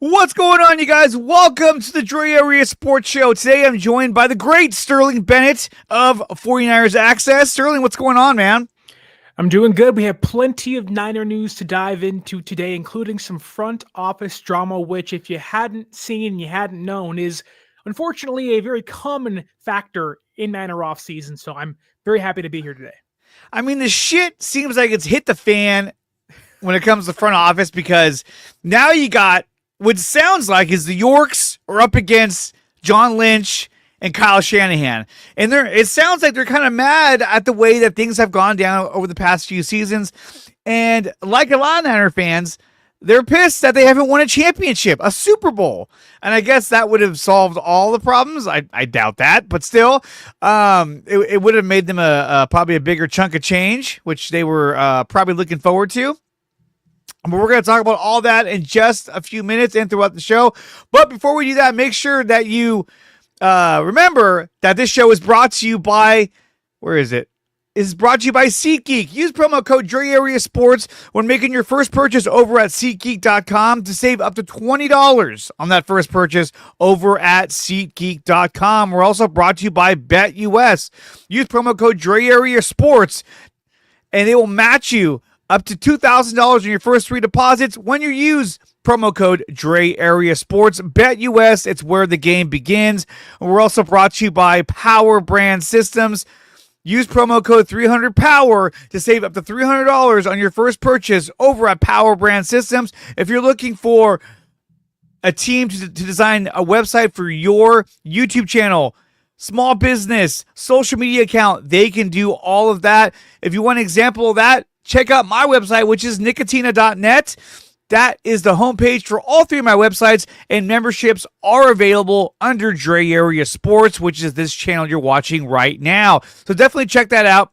What's going on, you guys? Welcome to the DreArea Sports Show. Today I'm joined by the great Sterling Bennett of 49ers Access. Sterling, what's going on, man? I'm doing good. We have plenty of Niner news to dive into today, including some front office drama, which, if you hadn't seen, you hadn't known, is unfortunately a very common factor in Niner offseason. So I'm very happy to be here today. I mean, the shit seems like it's hit the fan when it comes to front office, because now you got what sounds like is the Yorks are up against John Lynch and Kyle Shanahan. And it sounds like they're kind of mad at the way that things have gone down over the past few seasons. And like a lot of Niner fans, they're pissed that they haven't won a championship, a Super Bowl. And I guess that would have solved all the problems. I doubt that, but still, it would have made them probably a bigger chunk of change, which they were probably looking forward to. But we're going to talk about all that in just a few minutes and throughout the show. But before we do that, make sure that you remember that this show is brought to you by, where is it? It's brought to you by SeatGeek. Use promo code DreArea Sports when making your first purchase over at SeatGeek.com to save up to $20 on that first purchase over at SeatGeek.com. We're also brought to you by BetUS. Use promo code DreArea Sports and they will match you up to $2,000 in your first three deposits when you use promo code DreArea Sports. BetUS, it's where the game begins. And we're also brought to you by PowerBrandSystems. Use promo code 300POWER to save up to $300 on your first purchase over at PowerBrandSystems. If you're looking for a team to design a website for your YouTube channel, small business, social media account, they can do all of that. If you want an example of that, check out my website, which is nicotina.net. That is the homepage for all three of my websites, and memberships are available under DreArea Sports, which is this channel you're watching right now. So definitely check that out.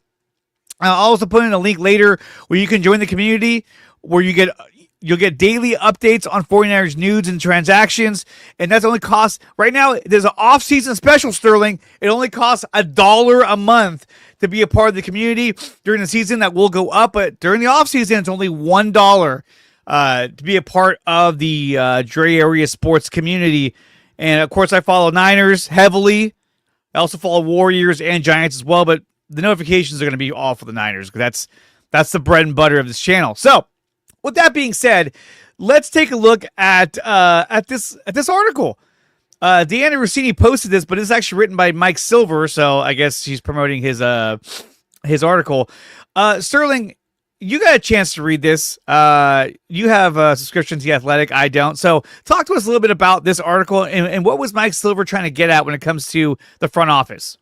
I'll also put in a link later where you can join the community, where you'll get daily updates on 49ers news and transactions, and that's only costs right now. There's an off-season special, Sterling. It only costs $1 a month to be a part of the community. During the season, that will go up, but during the off-season, it's only $1 to be a part of the DreArea Sports community. And of course, I follow Niners heavily. I also follow Warriors and Giants as well, but the notifications are going to be all for the Niners, because that's the bread and butter of this channel. So, with that being said, let's take a look at this article. Deanna Rossini posted this, but it's actually written by Mike Silver, so I guess she's promoting his article. Sterling, you got a chance to read this. You have a subscription to The Athletic. I don't. So talk to us a little bit about this article and what was Mike Silver trying to get at when it comes to the front office?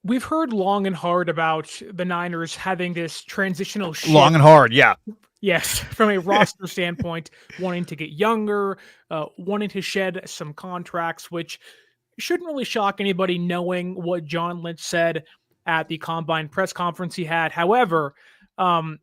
We've heard long and hard about the Niners having this transitional shift. Long and hard, yeah. Yes, from a roster standpoint, wanting to get younger, wanting to shed some contracts, which shouldn't really shock anybody knowing what John Lynch said at the Combine press conference he had. However,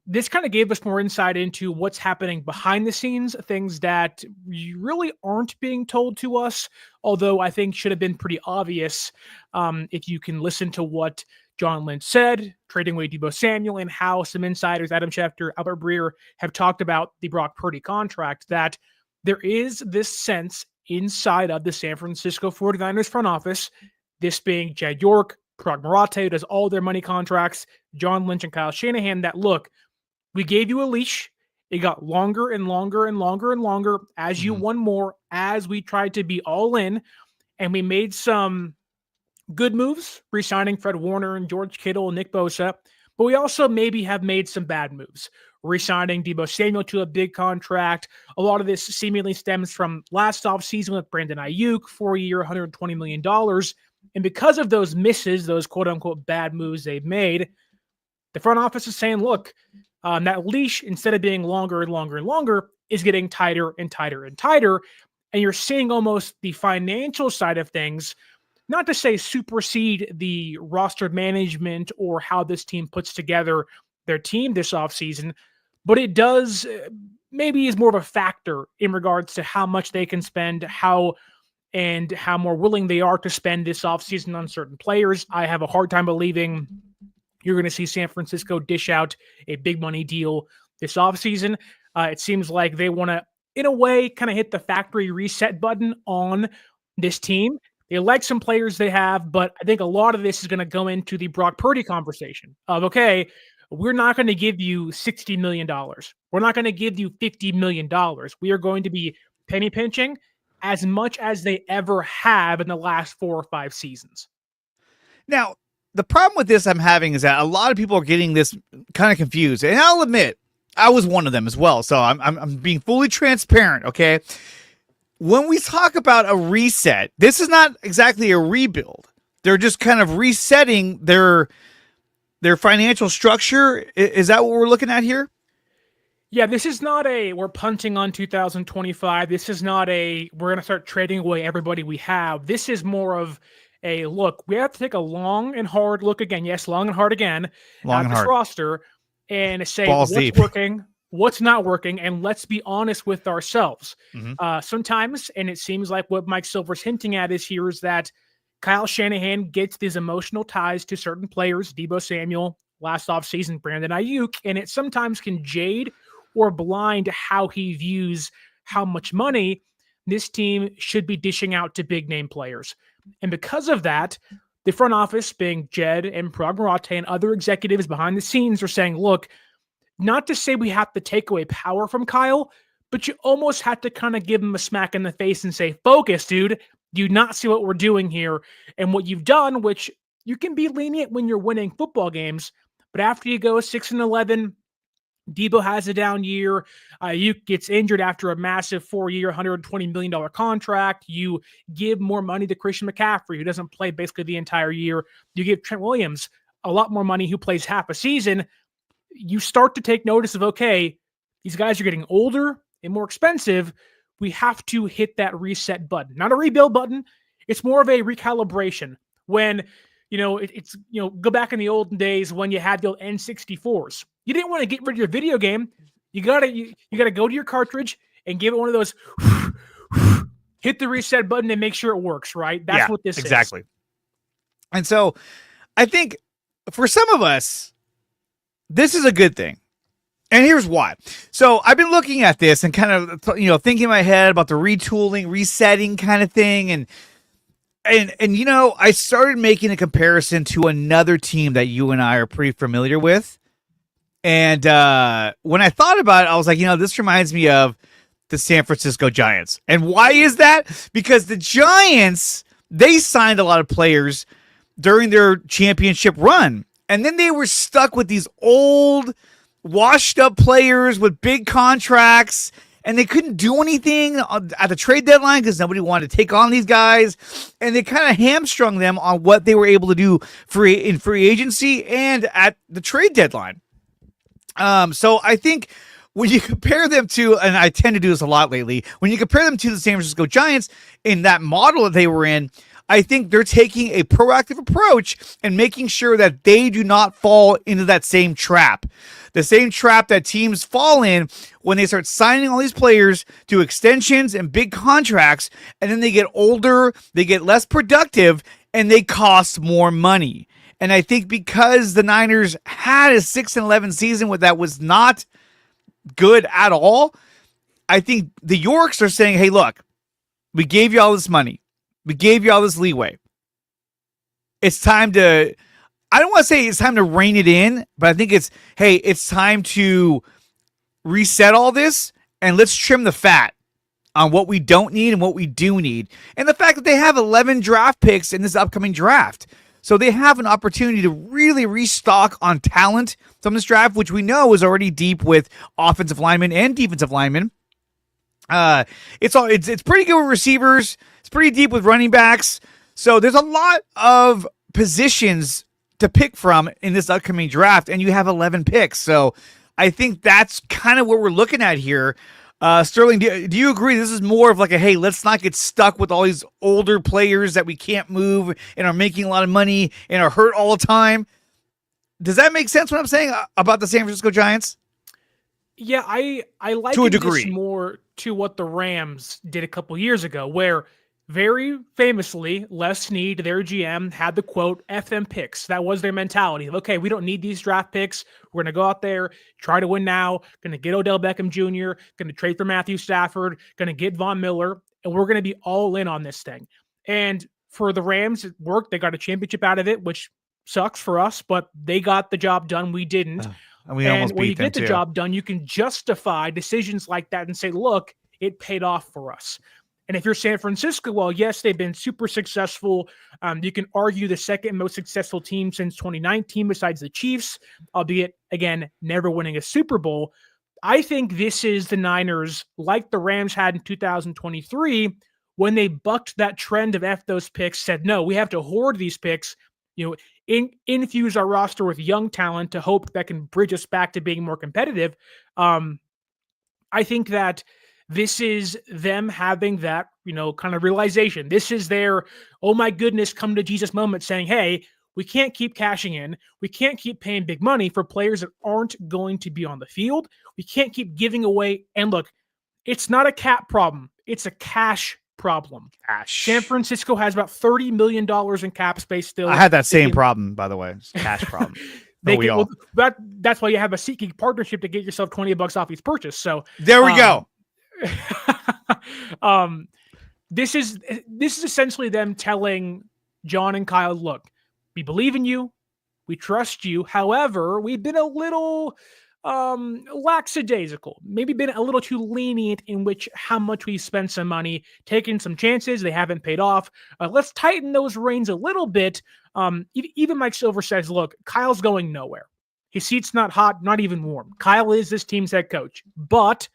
this kind of gave us more insight into what's happening behind the scenes, things that really aren't being told to us, although I think should have been pretty obvious if you can listen to what John Lynch said, trading away Deebo Samuel, and how some insiders, Adam Schefter, Albert Breer, have talked about the Brock Purdy contract, that there is this sense inside of the San Francisco 49ers front office, this being Jed York, Parag Marathe, who does all their money contracts, John Lynch and Kyle Shanahan, that, look, we gave you a leash. It got longer and longer and longer and longer as you won more, as we tried to be all in, and we made some good moves, re-signing Fred Warner and George Kittle and Nick Bosa, but we also maybe have made some bad moves, re-signing Deebo Samuel to a big contract. A lot of this seemingly stems from last offseason with Brandon Aiyuk, 4-year, $120 million. And because of those misses, those quote-unquote bad moves they've made, the front office is saying, look, that leash, instead of being longer and longer and longer, is getting tighter and tighter and tighter. And you're seeing almost the financial side of things, not to say supersede the roster management or how this team puts together their team this offseason, but it does maybe is more of a factor in regards to how much they can spend, how more willing they are to spend this offseason on certain players. I have a hard time believing you're going to see San Francisco dish out a big money deal this offseason. It seems like they want to in a way, kind of hit the factory reset button on this team. They like some players they have, but I think a lot of this is going to go into the Brock Purdy conversation of, okay, we're not going to give you $60 million. We're not going to give you $50 million. We are going to be penny pinching as much as they ever have in the last 4 or 5 seasons. Now, the problem with this I'm having is that a lot of people are getting this kind of confused. And I'll admit, I was one of them as well. So I'm being fully transparent, okay? When we talk about a reset, this is not exactly a rebuild. They're just kind of resetting their financial structure. Is that what we're looking at here? Yeah, this is not we're punting on 2025. This is not we're going to start trading away everybody we have. This is more of a look. We have to take a long and hard look again. Yes, long and hard again at this roster and say what's working, what's not working, and let's be honest with ourselves. Sometimes, and it seems like what Mike Silver's hinting at is that Kyle Shanahan gets these emotional ties to certain players, Deebo Samuel, last offseason, Brandon Aiyuk, and it sometimes can jade or blind how he views how much money this team should be dishing out to big name players. And because of that, the front office, being Jed and Parag Marathe and other executives behind the scenes, are saying, look, not to say we have to take away power from Kyle, but you almost have to kind of give him a smack in the face and say, focus, dude. Do you not see what we're doing here? And what you've done, which you can be lenient when you're winning football games, but after you go 6-11, Deebo has a down year. Aiyuk gets injured after a massive 4-year, $120 million contract. You give more money to Christian McCaffrey, who doesn't play basically the entire year. You give Trent Williams a lot more money, who plays half a season. You start to take notice of, okay, these guys are getting older and more expensive. We have to hit that reset button, not a rebuild button. It's more of a recalibration. When, it's go back in the olden days when you had the old N64s. You didn't want to get rid of your video game. You gotta go to your cartridge and give it one of those hit the reset button and make sure it works, right? That's what this is. Exactly. And so I think for some of us, this is a good thing. And here's why. So I've been looking at this and kind of, thinking in my head about the retooling, resetting kind of thing. And I started making a comparison to another team that you and I are pretty familiar with. And when I thought about it, I was like, this reminds me of the San Francisco Giants. And why is that? Because the Giants, they signed a lot of players during their championship run. And then they were stuck with these old, washed up players with big contracts. And they couldn't do anything at the trade deadline because nobody wanted to take on these guys. And they kind of hamstrung them on what they were able to do in free agency and at the trade deadline. So I think when you compare them to, and I tend to do this a lot lately, when you compare them to the San Francisco Giants in that model that they were in, I think they're taking a proactive approach and making sure that they do not fall into that same trap. The same trap that teams fall in when they start signing all these players to extensions and big contracts, and then they get older, they get less productive, and they cost more money. And I think because the Niners had a 6-11 season that was not good at all, I think the Yorks are saying, hey, look, we gave you all this money. We gave you all this leeway. It's time to, I don't want to say it's time to rein it in, but I think it's time to reset all this and let's trim the fat on what we don't need and what we do need. And the fact that they have 11 draft picks in this upcoming draft. So they have an opportunity to really restock on talent from this draft, which we know is already deep with offensive linemen and defensive linemen. It's pretty good with receivers. It's pretty deep with running backs. So there's a lot of positions to pick from in this upcoming draft, and you have 11 picks. So I think that's kind of what we're looking at here. Sterling, do you agree this is more of like hey, let's not get stuck with all these older players that we can't move and are making a lot of money and are hurt all the time? Does that make sense what I'm saying about the San Francisco Giants? Yeah, I like this more to what the Rams did a couple years ago, where very famously, Les Snead, their GM, had the quote, F them picks. That was their mentality. Okay, we don't need these draft picks. We're going to go out there, try to win now, going to get Odell Beckham Jr., going to trade for Matthew Stafford, going to get Von Miller, and we're going to be all in on this thing. And for the Rams, it worked. They got a championship out of it, which sucks for us, but they got the job done. We didn't. And we almost when beat you them get the too. job done, you can justify decisions like that and say, look, it paid off for us. And if you're San Francisco, well, yes, they've been super successful. You can argue the second most successful team since 2019 besides the Chiefs, albeit, again, never winning a Super Bowl. I think this is the Niners, like the Rams had in 2023, when they bucked that trend of F those picks, said, no, we have to hoard these picks, infuse our roster with young talent to hope that can bridge us back to being more competitive. I think that this is them having that, kind of realization. This is their, oh my goodness, come to Jesus moment saying, hey, we can't keep cashing in. We can't keep paying big money for players that aren't going to be on the field. We can't keep giving away. And look, it's not a cap problem. It's a cash problem. Cash. San Francisco has about $30 million in cap space still. I had that same problem, by the way. It's a cash problem. That's why you have a SeatGeek partnership to get yourself $20 off each purchase. So there we go. This is essentially them telling John and Kyle, look, we believe in you, we trust you. However, we've been a little lackadaisical, maybe been a little too lenient in how much we spent some money, taking some chances, they haven't paid off. Let's tighten those reins a little bit. Even Mike Silver says, look, Kyle's going nowhere. His seat's not hot, not even warm. Kyle is this team's head coach, but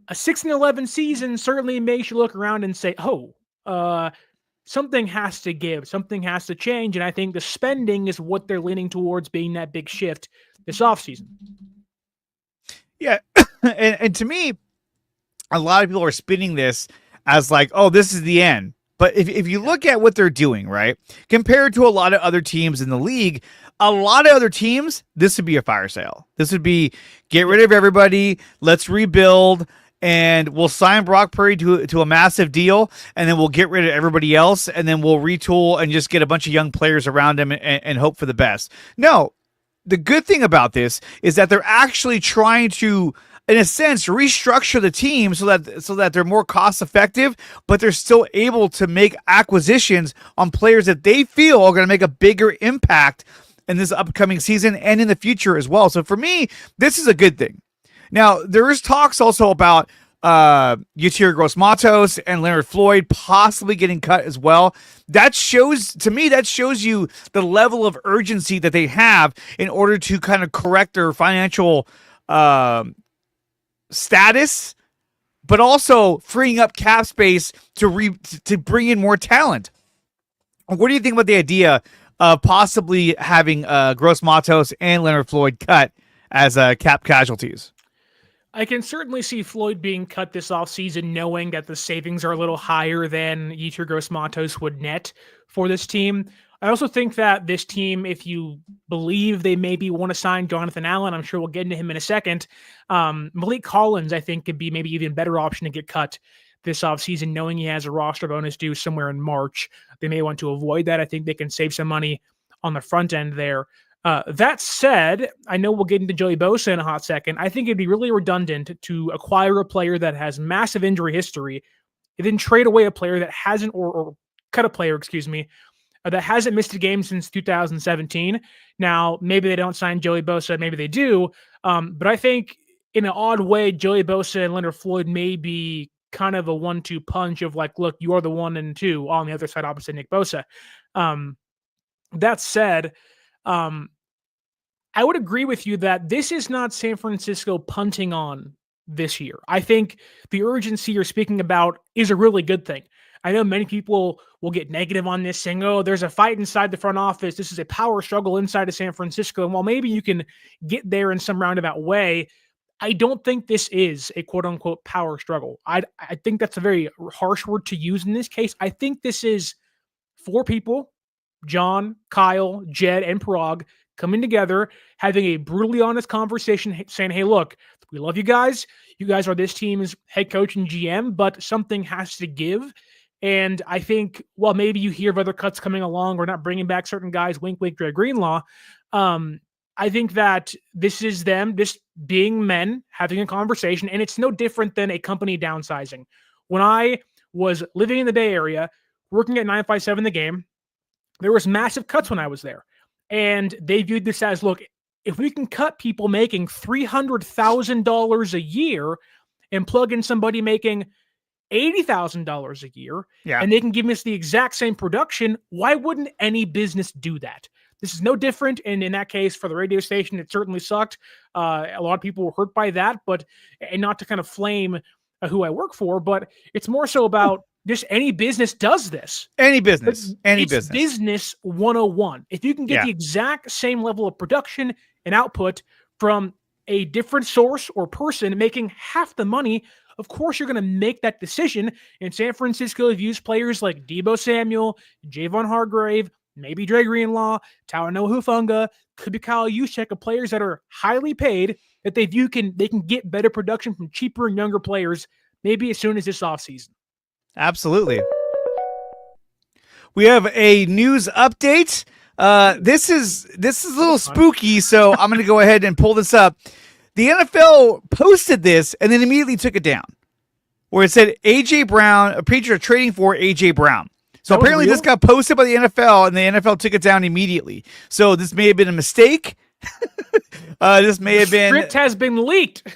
a 6-11 season certainly makes you look around and say, something has to give, something has to change. And I think the spending is what they're leaning towards being that big shift this offseason. Yeah. and to me, a lot of people are spinning this as like, oh, this is the end. But if you look at what they're doing, right, compared to a lot of other teams in the league, a lot of other teams, this would be a fire sale. This would be get rid of everybody, let's rebuild, and we'll sign Brock Purdy to a massive deal, and then we'll get rid of everybody else, and then we'll retool and just get a bunch of young players around him and hope for the best. No, the good thing about this is that they're actually trying to, in a sense, restructure the team so that they're more cost effective, but they're still able to make acquisitions on players that they feel are going to make a bigger impact in this upcoming season and in the future as well. So for me, this is a good thing. Now, there is talks also about Yetur Gross-Matos and Leonard Floyd possibly getting cut as well. That shows you the level of urgency that they have in order to kind of correct their financial status, but also freeing up cap space to bring in more talent. What do you think about the idea of possibly having Gross-Matos and Leonard Floyd cut as cap casualties? I can certainly see Floyd being cut this offseason, knowing that the savings are a little higher than Yetur Gross-Matos would net for this team. I also think that this team, if you believe they maybe want to sign Jonathan Allen, I'm sure we'll get into him in a second. Malik Collins, I think, could be maybe even a better option to get cut this offseason, knowing he has a roster bonus due somewhere in March. They may want to avoid that. I think they can save some money on the front end there. That said, I know we'll get into Joey Bosa in a hot second. I think it'd be really redundant to acquire a player that has massive injury history and then trade away a player that hasn't, or cut a player, that hasn't missed a game since 2017. Now, maybe they don't sign Joey Bosa, maybe they do. But I think in an odd way, Joey Bosa and Leonard Floyd may be kind of a 1-2 punch of like, look, you are the 1 and 2 on the other side opposite Nick Bosa. That said, I would agree with you that this is not San Francisco punting on this year. I think the urgency you're speaking about is a really good thing. I know many people will get negative on this, saying, oh, there's a fight inside the front office. This is a power struggle inside of San Francisco. And while maybe you can get there in some roundabout way, I don't think this is a quote-unquote power struggle. I think that's a very harsh word to use in this case. I think this is 4 people, John, Kyle, Jed, and Parag, coming together, having a brutally honest conversation, saying, hey, look, we love you guys. You guys are this team's head coach and GM, but something has to give. And I think, well, maybe you hear of other cuts coming along or not bringing back certain guys, wink, wink, Dre Greenlaw. I think that this is them just being men, having a conversation, and it's no different than a company downsizing. When I was living in the Bay Area, working at 957 The Game, there was massive cuts when I was there. And they viewed this as, look, if we can cut people making $300,000 a year and plug in somebody making $80,000 a year, and they can give us the exact same production, why wouldn't any business do that? This is no different. And in that case, for the radio station, it certainly sucked. A lot of people were hurt by that, and not to kind of flame who I work for, but it's more so about just any business does this. Any business. Business 101. If you can get the exact same level of production and output from a different source or person making half the money, of course you're going to make that decision. And San Francisco have used players like Deebo Samuel, Javon Hargrave, maybe Dre Greenlaw, Talanoa Hufanga, could be Kyle Juszczyk, of players that are highly paid that they view they can get better production from cheaper and younger players maybe as soon as this offseason. Absolutely. We have a news update. This is a little spooky, so I'm going to go ahead and pull this up. The NFL posted this and then immediately took it down, where it said A.J. Brown, Patriots are trading for A.J. Brown. So apparently this got posted by the NFL, and the NFL took it down immediately. So this may have been a mistake. This may have been... Script has been leaked.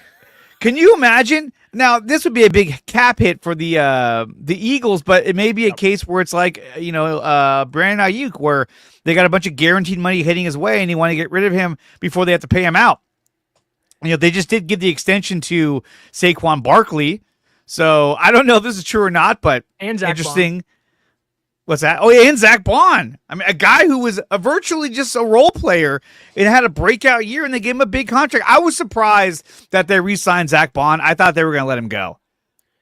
Can you imagine? Now, this would be a big cap hit for the Eagles, but it may be a case where it's like, Brandon Aiyuk, where they got a bunch of guaranteed money heading his way, and they want to get rid of him before they have to pay him out. They just did give the extension to Saquon Barkley, so I don't know if this is true or not, but interesting. What's that? Oh, yeah, and Zach Bond. I mean, a guy who was virtually just a role player and had a breakout year, and they gave him a big contract. I was surprised that they re-signed Zach Bond. I thought they were going to let him go.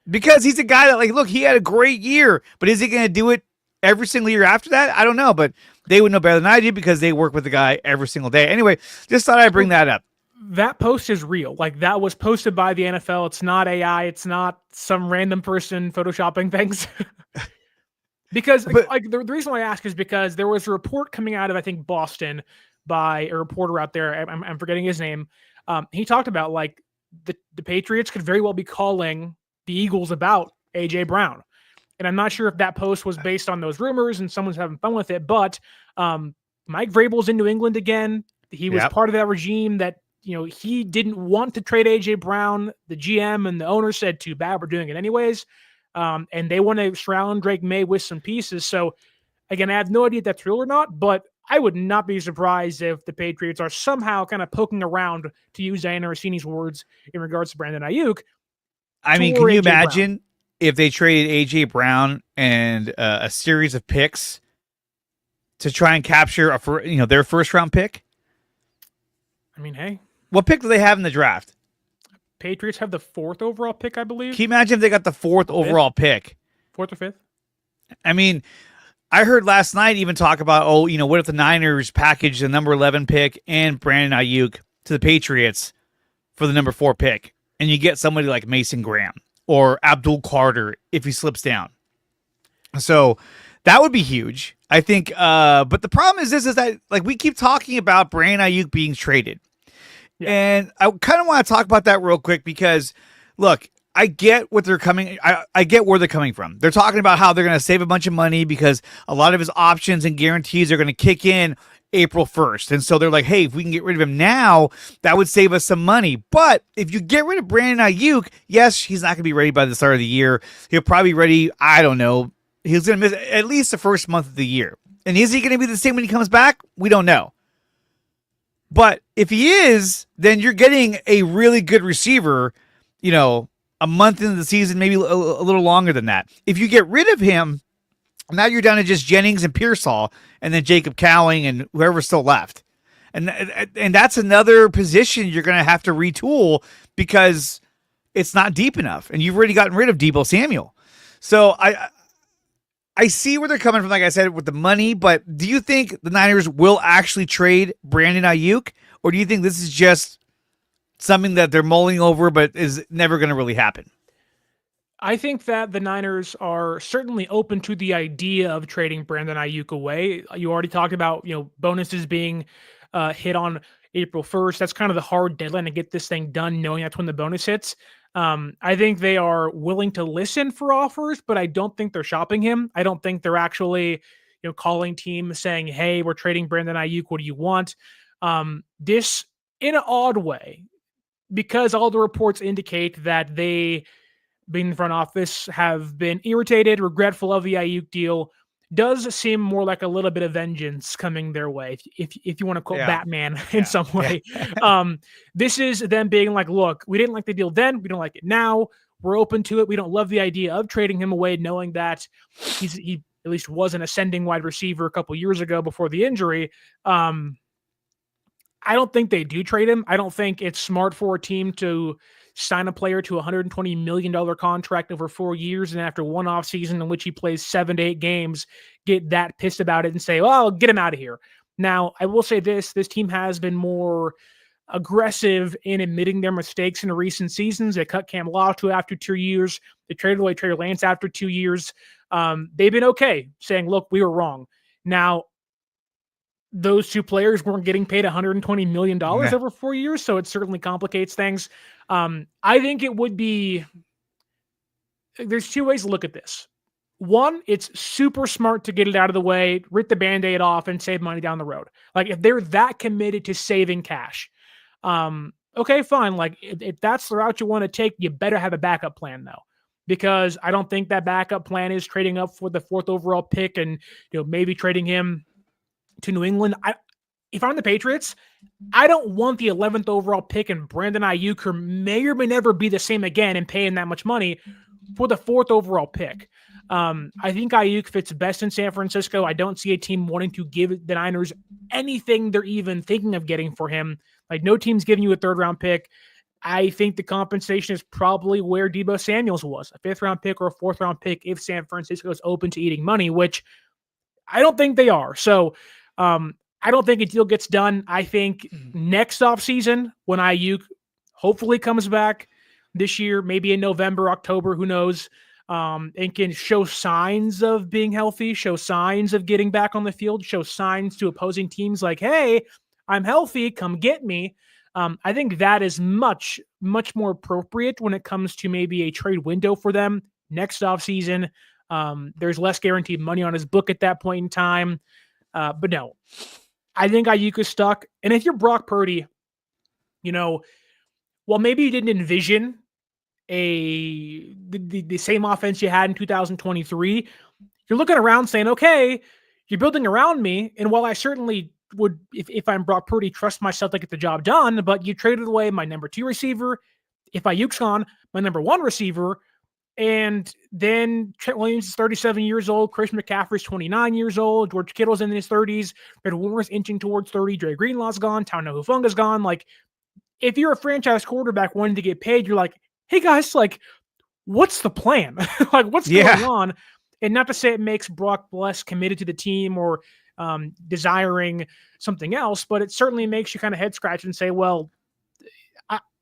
Because he's a guy that, look, he had a great year, but is he going to do it every single year after that? I don't know, but they would know better than I do because they work with the guy every single day. Anyway, just thought I'd bring that up. That post is real. That was posted by the NFL. It's not AI. It's not some random person photoshopping things. Because the reason why I ask is because there was a report coming out of, I think, Boston by a reporter out there. I'm forgetting his name. He talked about the Patriots could very well be calling the Eagles about A.J. Brown. And I'm not sure if that post was based on those rumors and someone's having fun with it. But Mike Vrabel's in New England again. He was part of that regime that, he didn't want to trade A.J. Brown. The GM and the owner said, too bad, we're doing it anyways. And they want to surround Drake May with some pieces. So, again, I have no idea if that's real or not, but I would not be surprised if the Patriots are somehow kind of poking around, to use Diana Rossini's words, in regards to Brandon Aiyuk. I mean, can you imagine if they traded A.J. Brown and a series of picks to try and capture their first-round pick? I mean, hey. What pick do they have in the draft? Patriots have the 4th overall pick, I believe. Can you imagine if they got the 4th overall pick? 4th or 5th? I mean, I heard last night even talk about, what if the Niners package the number 11 pick and Brandon Aiyuk to the Patriots for the number 4 pick, and you get somebody like Mason Graham or Abdul Carter if he slips down. So that would be huge, I think. But the problem is that we keep talking about Brandon Aiyuk being traded. Yeah. And I kind of want to talk about that real quick because, look, I get what they're coming. I get where they're coming from. They're talking about how they're going to save a bunch of money because a lot of his options and guarantees are going to kick in April 1st. And so they're like, hey, if we can get rid of him now, that would save us some money. But if you get rid of Brandon Aiyuk, yes, he's not going to be ready by the start of the year. He'll probably be ready, I don't know. He's going to miss at least the first month of the year. And is he going to be the same when he comes back? We don't know. But if he is, then you're getting a really good receiver, a month into the season, maybe a little longer than that. If you get rid of him, now you're down to just Jennings and Pearsall, and then Jacob Cowing and whoever's still left. And that's another position you're going to have to retool because it's not deep enough. And you've already gotten rid of Deebo Samuel. So I see where they're coming from, like I said, with the money, but do you think the Niners will actually trade Brandon Aiyuk, or do you think this is just something that they're mulling over but is never going to really happen? I think that the Niners are certainly open to the idea of trading Brandon Aiyuk away. You already talked about, bonuses being hit on April 1st. That's kind of the hard deadline to get this thing done, knowing that's when the bonus hits. I think they are willing to listen for offers, but I don't think they're shopping him. I don't think they're actually, calling teams saying, "Hey, we're trading Brandon Aiyuk. What do you want?" This, in an odd way, because all the reports indicate that they, being the front office, have been irritated, regretful of the Aiyuk deal, does seem more like a little bit of vengeance coming their way, if you want to quote Batman in some way. This is them being like, look, we didn't like the deal then, we don't like it now. We're open to it. We don't love the idea of trading him away, knowing that he at least was an ascending wide receiver a couple years ago before the injury. I don't think they do trade him. I don't think it's smart for a team to sign a player to a $120 million contract over 4 years, and after one offseason in which he plays 7 to 8 games, get that pissed about it and say, well, get him out of here. Now, I will say this team has been more aggressive in admitting their mistakes in recent seasons. They cut Cam Loftus after 2 years. They traded away Trey Lance after 2 years. They've been okay saying, look, we were wrong. Now, those two players weren't getting paid $120 million over 4 years, so it certainly complicates things. I think it would be, there's two ways to look at this. One, it's super smart to get it out of the way, rip the Band-Aid off, and save money down the road. Like, if they're that committed to saving cash, okay, fine. Like, if that's the route you want to take, you better have a backup plan, though. Because I don't think that backup plan is trading up for the 4th overall pick and maybe trading him to New England. If I'm the Patriots, I don't want the 11th overall pick and Brandon Aiyuk, who may or may never be the same again, and paying that much money for the 4th overall pick. I think Aiyuk fits best in San Francisco. I don't see a team wanting to give the Niners anything they're even thinking of getting for him. Like, no team's giving you a 3rd round pick. I think the compensation is probably where Deebo Samuels was, a 5th round pick or a 4th round pick if San Francisco is open to eating money, which I don't think they are. So, I don't think a deal gets done. I think next offseason, when Aiyuk hopefully comes back this year, maybe in November, October, who knows, and can show signs of being healthy, show signs of getting back on the field, show signs to opposing teams like, hey, I'm healthy, come get me. I think that is much, much more appropriate when it comes to maybe a trade window for them next offseason. There's less guaranteed money on his book at that point in time. But no, I think Aiyuk is stuck. And if you're Brock Purdy, well, maybe you didn't envision the same offense you had in 2023. You're looking around saying, okay, you're building around me. And while I certainly would, if I'm Brock Purdy, trust myself to get the job done, but you traded away my number 2 receiver. If Aiyuk's gone, my number 1 receiver. And then Trent Williams is 37 years old. Christian McCaffrey's 29 years old. George Kittle's in his 30s. Fred Warner's inching towards 30. Dre Greenlaw's gone. Tauno Hufunga's gone. Like, if you're a franchise quarterback wanting to get paid, you're like, hey guys, like, what's the plan? Like, what's going on? And not to say it makes Brock less committed to the team or desiring something else, but it certainly makes you kind of head scratch and say, well,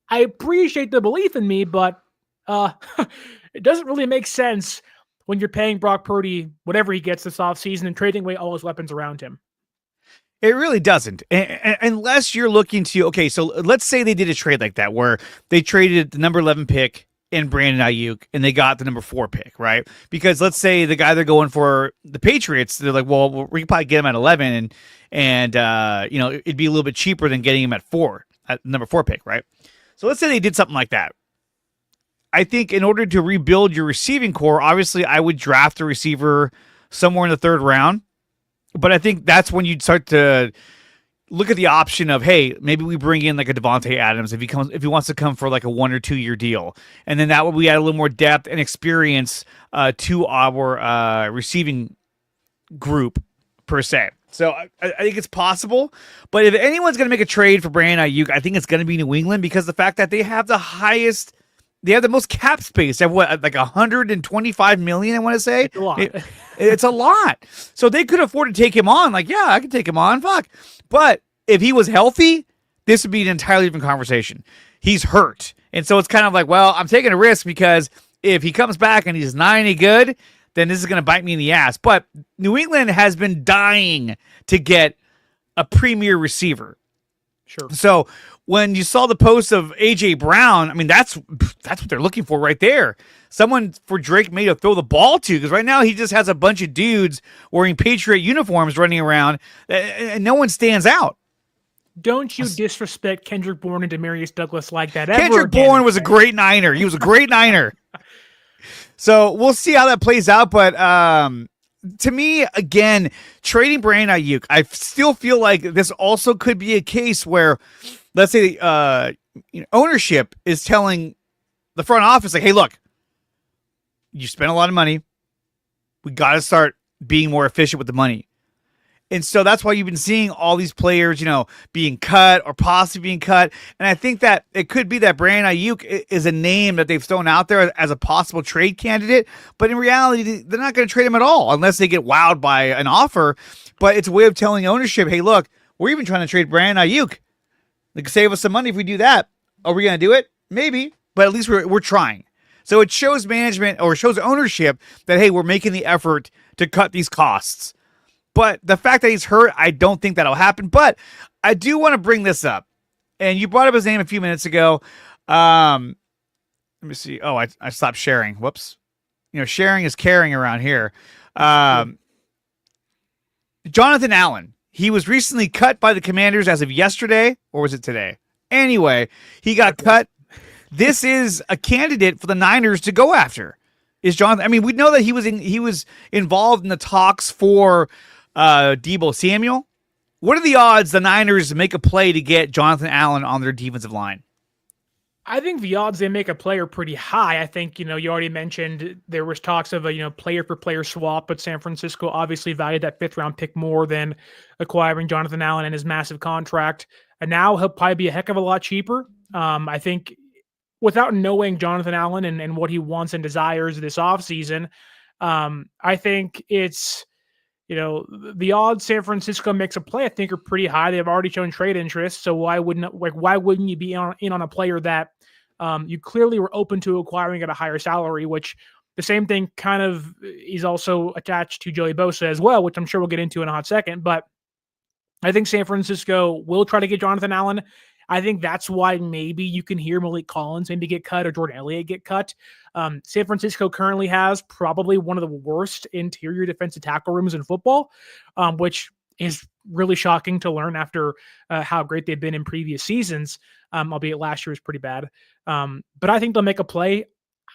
I appreciate the belief in me, but it doesn't really make sense when you're paying Brock Purdy whatever he gets this offseason and trading away all his weapons around him. It really doesn't. Unless you're looking to, okay, so let's say they did a trade like that where they traded the number 11 pick in Brandon Aiyuk and they got the number 4 pick, right? Because let's say the guy they're going for, the Patriots, they're like, well, we can probably get him at 11 and it'd be a little bit cheaper than getting him at 4, at number 4 pick, right? So let's say they did something like that. I think in order to rebuild your receiving core, obviously I would draft a receiver somewhere in the 3rd round. But I think that's when you'd start to look at the option of, hey, maybe we bring in like a Devontae Adams if he wants to come for like a 1 or 2 year deal. And then that way we add a little more depth and experience to our receiving group per se. So I think it's possible. But if anyone's going to make a trade for Brandon Aiyuk, I think it's going to be New England because the fact that they have the highest, they have the most cap space. They have what, like $125 million, I want to say? It's a lot. It's a lot. So they could afford to take him on. Like, yeah, I can take him on. Fuck. But if he was healthy, this would be an entirely different conversation. He's hurt. And so it's kind of like, well, I'm taking a risk because if he comes back and he's not any good, then this is going to bite me in the ass. But New England has been dying to get a premier receiver. Sure. So when you saw the post of A.J. Brown, I mean, that's what they're looking for right there. Someone for Drake May to throw the ball to, because right now he just has a bunch of dudes wearing Patriot uniforms running around, and no one stands out. Don't you disrespect Kendrick Bourne and Demarius Douglas like that ever Kendrick again. Bourne was a great Niner. He was a great Niner. So we'll see how that plays out. But to me, again, trading Brandon Aiyuk, I still feel like this also could be a case where, let's say, ownership is telling the front office, like, hey, look, you spent a lot of money. We got to start being more efficient with the money. And so that's why you've been seeing all these players, being cut or possibly being cut. And I think that it could be that Brandon Aiyuk is a name that they've thrown out there as a possible trade candidate. But in reality, they're not going to trade him at all unless they get wowed by an offer. But it's a way of telling ownership, hey, look, we're even trying to trade Brandon Aiyuk. They could save us some money if we do that. Are we going to do it? Maybe. But at least we're trying. So it shows management or shows ownership that, hey, we're making the effort to cut these costs. But the fact that he's hurt, I don't think that'll happen. But I do want to bring this up. And you brought up his name a few minutes ago. Let me see. Oh, I stopped sharing. Whoops. Sharing is caring around here. Jonathan Allen. He was recently cut by the Commanders as of yesterday. Or was it today? Anyway, he got cut. This is a candidate for the Niners to go after. Is Jonathan? I mean, we know that he was involved in the talks for Deebo Samuel. What are the odds the Niners make a play to get Jonathan Allen on their defensive line? I think the odds they make a play are pretty high. I think, you already mentioned there was talks of a, player for player swap, but San Francisco obviously valued that 5th round pick more than acquiring Jonathan Allen and his massive contract. And now he'll probably be a heck of a lot cheaper. I think without knowing Jonathan Allen and what he wants and desires this offseason, I think it's, the odds San Francisco makes a play, I think, are pretty high. They've already shown trade interest. So why wouldn't you be in on a player that you clearly were open to acquiring at a higher salary, which the same thing kind of is also attached to Joey Bosa as well, which I'm sure we'll get into in a hot second. But I think San Francisco will try to get Jonathan Allen. I think that's why maybe you can hear Malik Collins maybe get cut or Jordan Elliott get cut. San Francisco currently has probably one of the worst interior defensive tackle rooms in football, which is really shocking to learn after how great they've been in previous seasons, albeit last year was pretty bad. But I think they'll make a play.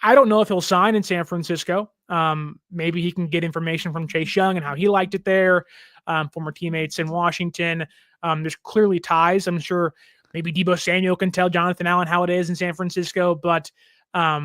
I don't know if he'll sign in San Francisco. Maybe he can get information from Chase Young and how he liked it there, former teammates in Washington. There's clearly ties. I'm sure maybe Deebo Samuel can tell Jonathan Allen how it is in San Francisco, but I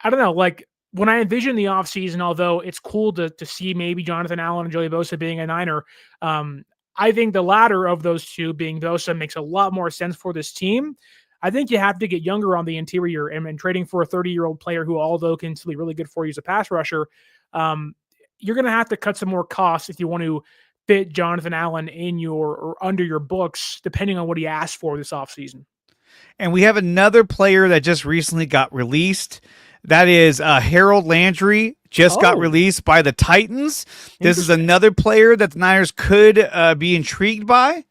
don't know. Like when I envision the offseason, although it's cool to see maybe Jonathan Allen and Joey Bosa being a Niner, I think the latter of those two being Bosa makes a lot more sense for this team. I think you have to get younger on the interior and trading for a 30-year-old player who, although can still be really good for you as a pass rusher, you're going to have to cut some more costs if you want to fit Jonathan Allen in your or under your books, depending on what he asked for this offseason. And we have another player that just recently got released. That is Harold Landry, just got released by the Titans. This is another player that the Niners could be intrigued by.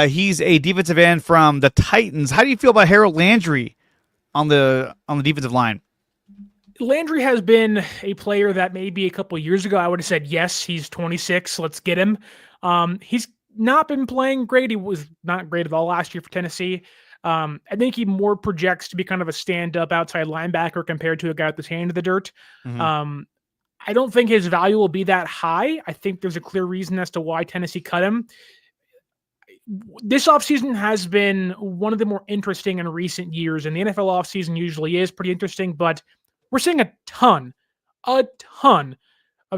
He's a defensive end from the Titans. How do you feel about Harold Landry on the defensive line? Landry has been a player that maybe a couple of years ago I would have said, yes, he's 26, let's get him. He's not been playing great. He was not great at all last year for Tennessee. I think he more projects to be kind of a stand-up outside linebacker compared to a guy with his hand in the dirt. Mm-hmm. I don't think his value will be that high. I think there's a clear reason as to why Tennessee cut him. This offseason has been one of the more interesting in recent years, and the NFL offseason usually is pretty interesting, but we're seeing a ton of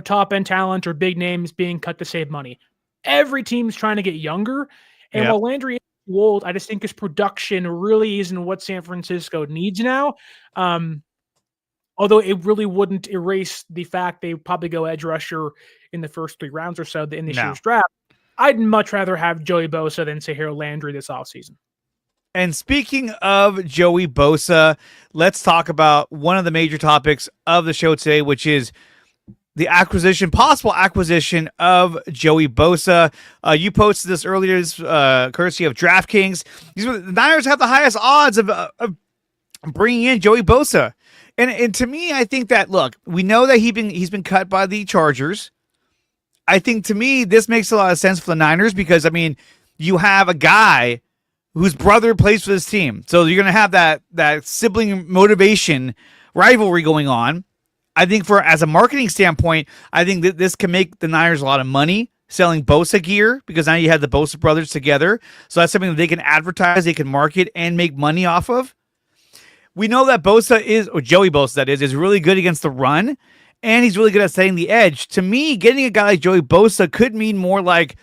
top-end talent or big names being cut to save money. Every team's trying to get younger, and while Landry is old, I just think his production really isn't what San Francisco needs now. Although it really wouldn't erase the fact they probably go edge rusher in the first 3 rounds or so in this year's draft. I'd much rather have Joey Bosa than say Harold Landry this offseason. And speaking of Joey Bosa, let's talk about one of the major topics of the show today, which is the possible acquisition of Joey Bosa. You posted this earlier, courtesy of DraftKings. The Niners have the highest odds of bringing in Joey Bosa. And to me, I think that, look, we know that he's been cut by the Chargers. I think, to me, this makes a lot of sense for the Niners because, I mean, you have a guy whose brother plays for this team. So you're going to have that sibling motivation rivalry going on. I think as a marketing standpoint, I think that this can make the Niners a lot of money selling Bosa gear because now you have the Bosa brothers together. So that's something that they can advertise, they can market, and make money off of. We know that Joey Bosa, that is really good against the run, and he's really good at setting the edge. To me, getting a guy like Joey Bosa could mean more like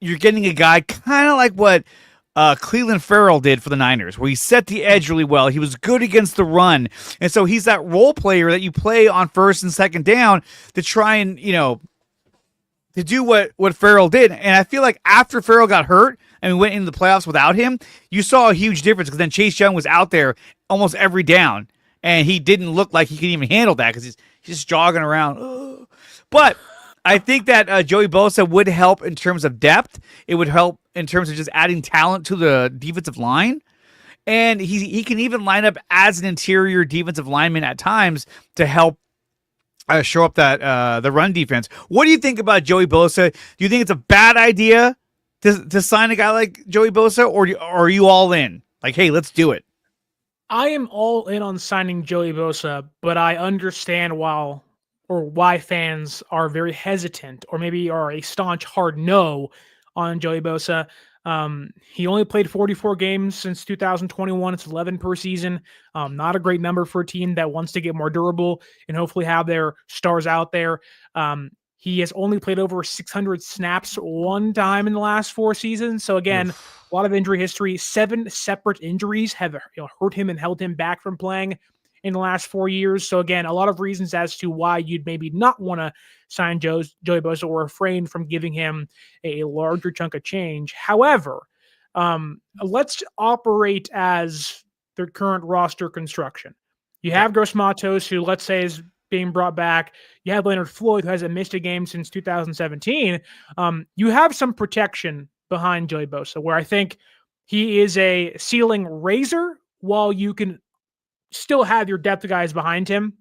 you're getting a guy kind of like what Cleveland Farrell did for the Niners, where he set the edge really well. He was good against the run. And so he's that role player that you play on first and second down to try and, to do what Farrell did. And I feel like after Farrell got hurt and we went into the playoffs without him, you saw a huge difference because then Chase Young was out there almost every down. And he didn't look like he could even handle that because he's just jogging around. But I think that Joey Bosa would help in terms of depth. It would help in terms of just adding talent to the defensive line. And he can even line up as an interior defensive lineman at times to help show up that the run defense. What do you think about Joey Bosa? Do you think it's a bad idea to sign a guy like Joey Bosa, or are you all in? Like, hey, let's do it. I am all in on signing Joey Bosa, but I understand why fans are very hesitant or maybe are a staunch hard no on Joey Bosa. He only played 44 games since 2021. It's 11 per season. Not a great number for a team that wants to get more durable and hopefully have their stars out there. He has only played over 600 snaps one time in the last 4 seasons. So again, a lot of injury history. 7 separate injuries have hurt him and held him back from playing in the last 4 years. So again, a lot of reasons as to why you'd maybe not want to sign Joey Bosa or refrain from giving him a larger chunk of change. However, let's operate as their current roster construction. You have Gross Matos, who let's say is being brought back. You have Leonard Floyd, who hasn't missed a game since 2017. You have some protection behind Joey Bosa, where I think he is a ceiling raiser while you can still have your depth guys behind him.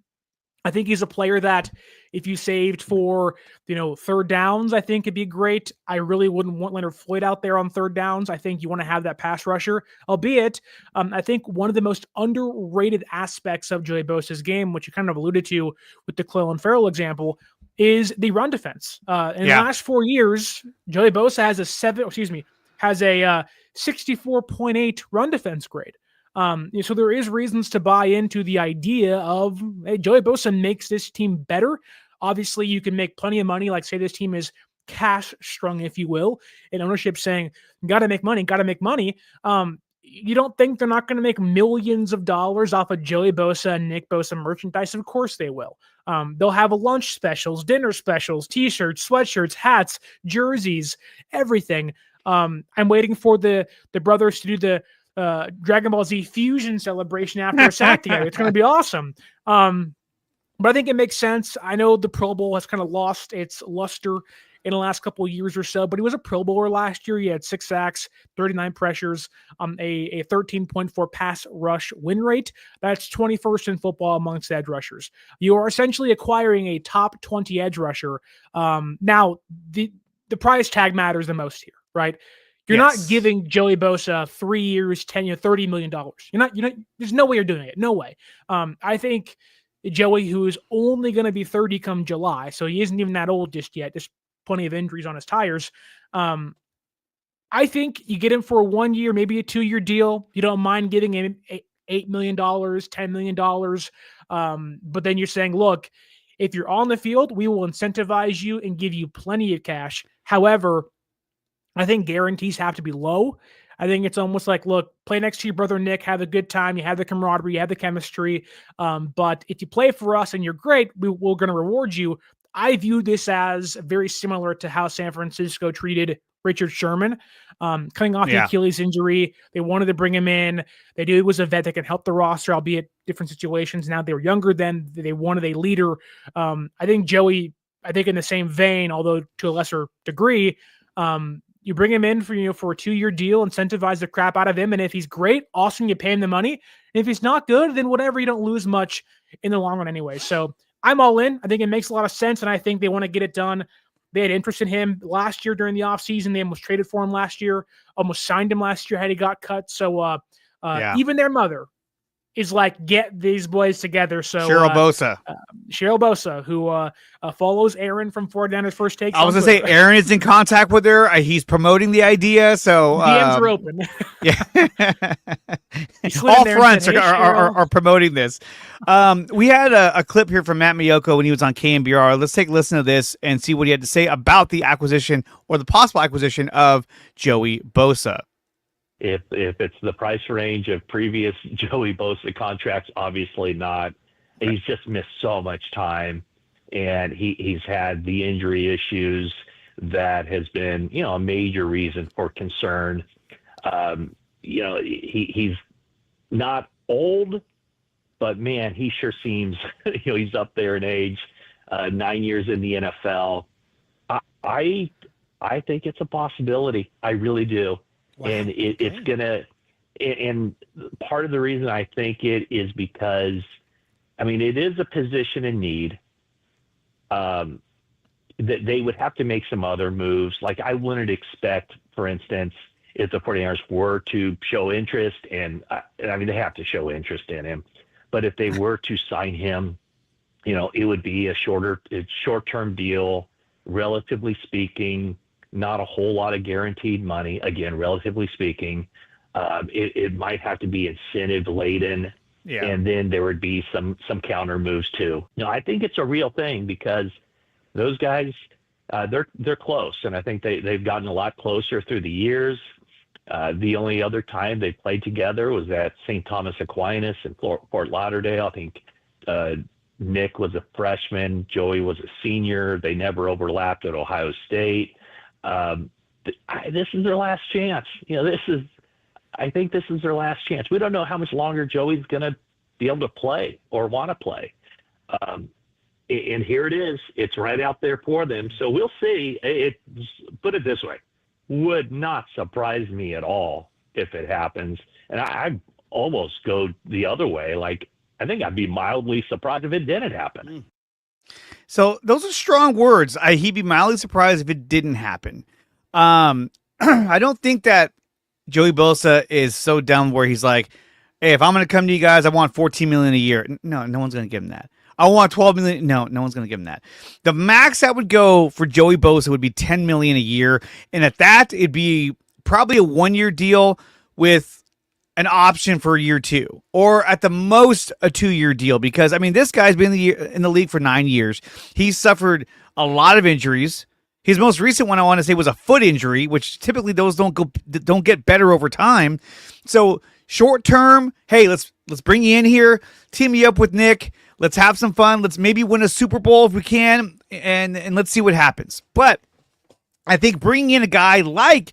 I think he's a player that if you saved for, third downs, I think it'd be great. I really wouldn't want Leonard Floyd out there on third downs. I think you want to have that pass rusher, albeit I think one of the most underrated aspects of Joey Bosa's game, which you kind of alluded to with the Cleveland Farrell example, is the run defense. In the last 4 years, Joey Bosa has a 64.8 run defense grade. So there is reasons to buy into the idea of, hey, Joey Bosa makes this team better. Obviously, you can make plenty of money. Like, say this team is cash strung, if you will, and ownership saying, got to make money. You don't think they're not going to make millions of dollars off of Joey Bosa and Nick Bosa merchandise? Of course they will. They'll have a lunch specials, dinner specials, t-shirts, sweatshirts, hats, jerseys, everything. I'm waiting for the brothers to do the Dragon Ball Z Fusion celebration after a sack together. It's going to be awesome. But I think it makes sense. I know the Pro Bowl has kind of lost its luster in the last couple of years or so, but he was a Pro Bowler last year. He had 6 sacks, 39 pressures, a 13.4 pass rush win rate. That's 21st in football amongst edge rushers. You are essentially acquiring a top 20 edge rusher. Now, the price tag matters the most here, right? You're not giving Joey Bosa 3 years, tenure, $30 million. You're not, there's no way you're doing it. No way. I think Joey, who is only going to be 30 come July, so he isn't even that old just yet. There's plenty of injuries on his tires. I think you get him for a 1 year, maybe a 2-year deal. You don't mind giving him $8 million, $10 million. But then you're saying, look, if you're on the field, we will incentivize you and give you plenty of cash. However, I think guarantees have to be low. I think it's almost like, look, play next to your brother Nick, have a good time, you have the camaraderie, you have the chemistry. But if you play for us and you're great, we're going to reward you. I view this as very similar to how San Francisco treated Richard Sherman, coming off the Yeah. Achilles injury. They wanted to bring him in. They knew he was a vet that can help the roster, albeit different situations. Now they were younger then. They wanted a leader. I think Joey, in the same vein, although to a lesser degree, you bring him in for a 2-year deal, incentivize the crap out of him. And if he's great, awesome, you pay him the money. And if he's not good, then whatever, you don't lose much in the long run anyway. So I'm all in. I think it makes a lot of sense, and I think they want to get it done. They had interest in him last year during the offseason. They almost traded for him last year, almost signed him last year had he got cut. So even their mother is like, get these boys together. So Cheryl Bosa, who follows Aaron from 49ers First Takes. I was going to say, Aaron is in contact with her. He's promoting the idea. So DMs are open. Yeah. All fronts are promoting this. We had a clip here from Matt Miyoko when he was on KMBR. Let's take a listen to this and see what he had to say about the acquisition or the possible acquisition of Joey Bosa. If it's the price range of previous Joey Bosa contracts, obviously not. He's just missed so much time, and he's had the injury issues that has been, a major reason for concern. He's not old, but man, he sure seems, he's up there in age. 9 years in the NFL. I think it's a possibility. I really do. Wow. And it's going to, and part of the reason I think it is because, it is a position in need. That they would have to make some other moves. Like, I wouldn't expect, for instance, if the 49ers were to show interest, and they have to show interest in him, but if they were to sign him, it would be a short-term deal, relatively speaking. Not a whole lot of guaranteed money, again, relatively speaking. It might have to be incentive laden, and then there would be some counter moves too. I think it's a real thing because those guys, they're close, and I think they've gotten a lot closer through the years. The only other time they played together was at St. Thomas Aquinas in Fort Lauderdale. I think Nick was a freshman, Joey was a senior. They never overlapped at Ohio State. This is their last chance. I think this is their last chance. We don't know how much longer Joey's going to be able to play or want to play. And here it is. It's right out there for them. So we'll see. Put it this way. Would not surprise me at all if it happens. And I almost go the other way. Like, I think I'd be mildly surprised if it didn't happen. So those are strong words. He'd be mildly surprised if it didn't happen. I don't think that Joey Bosa is so dumb where he's like, hey, if I'm going to come to you guys, I want $14 million a year. No one's going to give him that. I want $12 million. No one's going to give him that. The max that would go for Joey Bosa would be $10 million a year. And at that, it'd be probably a 1-year deal with an option for year 2, or at the most a 2-year deal, because this guy's been in the league for 9 years. He's suffered a lot of injuries. His most recent one, I want to say, was a foot injury, which typically those don't get better over time. So short term, hey, let's bring you in here, team you up with Nick. Let's have some fun. Let's maybe win a Super Bowl if we can, and let's see what happens. But I think bringing in a guy like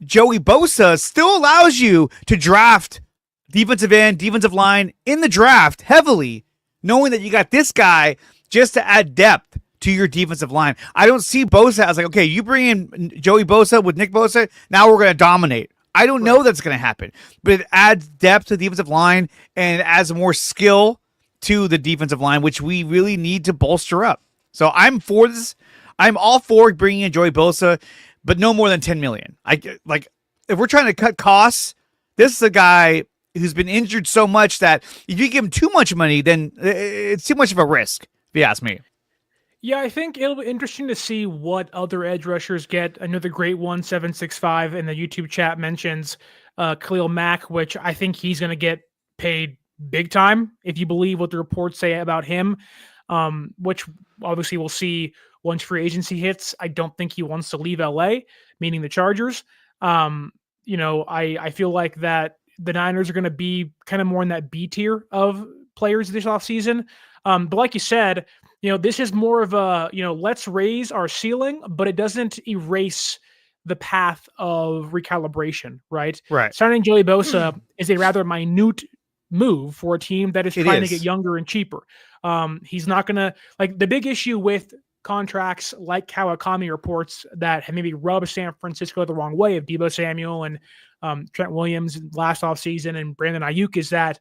Joey Bosa still allows you to draft defensive end, defensive line in the draft heavily, knowing that you got this guy just to add depth to your defensive line. I don't see Bosa as like, okay, you bring in Joey Bosa with Nick Bosa, now we're going to dominate. I don't know that's going to happen, but it adds depth to the defensive line and it adds more skill to the defensive line, which we really need to bolster up. So I'm for this. I'm all for bringing in Joey Bosa, but no more than $10 million. If we're trying to cut costs, this is a guy who's been injured so much that if you give him too much money, then it's too much of a risk, if you ask me. Yeah, I think it'll be interesting to see what other edge rushers get. I know the great 1765 in the YouTube chat mentions Khalil Mack, which I think he's going to get paid big time, if you believe what the reports say about him, which obviously we'll see once free agency hits. I don't think he wants to leave LA, meaning the Chargers. I feel like that the Niners are going to be kind of more in that B tier of players this offseason. But like you said, this is more of a, let's raise our ceiling, but it doesn't erase the path of recalibration, right? Right. Signing Joey Bosa is a rather minute move for a team that is trying to get younger and cheaper. He's not going to, like, the big issue with contracts like Kawakami reports that have maybe rubbed San Francisco the wrong way of Deebo Samuel and Trent Williams last offseason and Brandon Aiyuk is that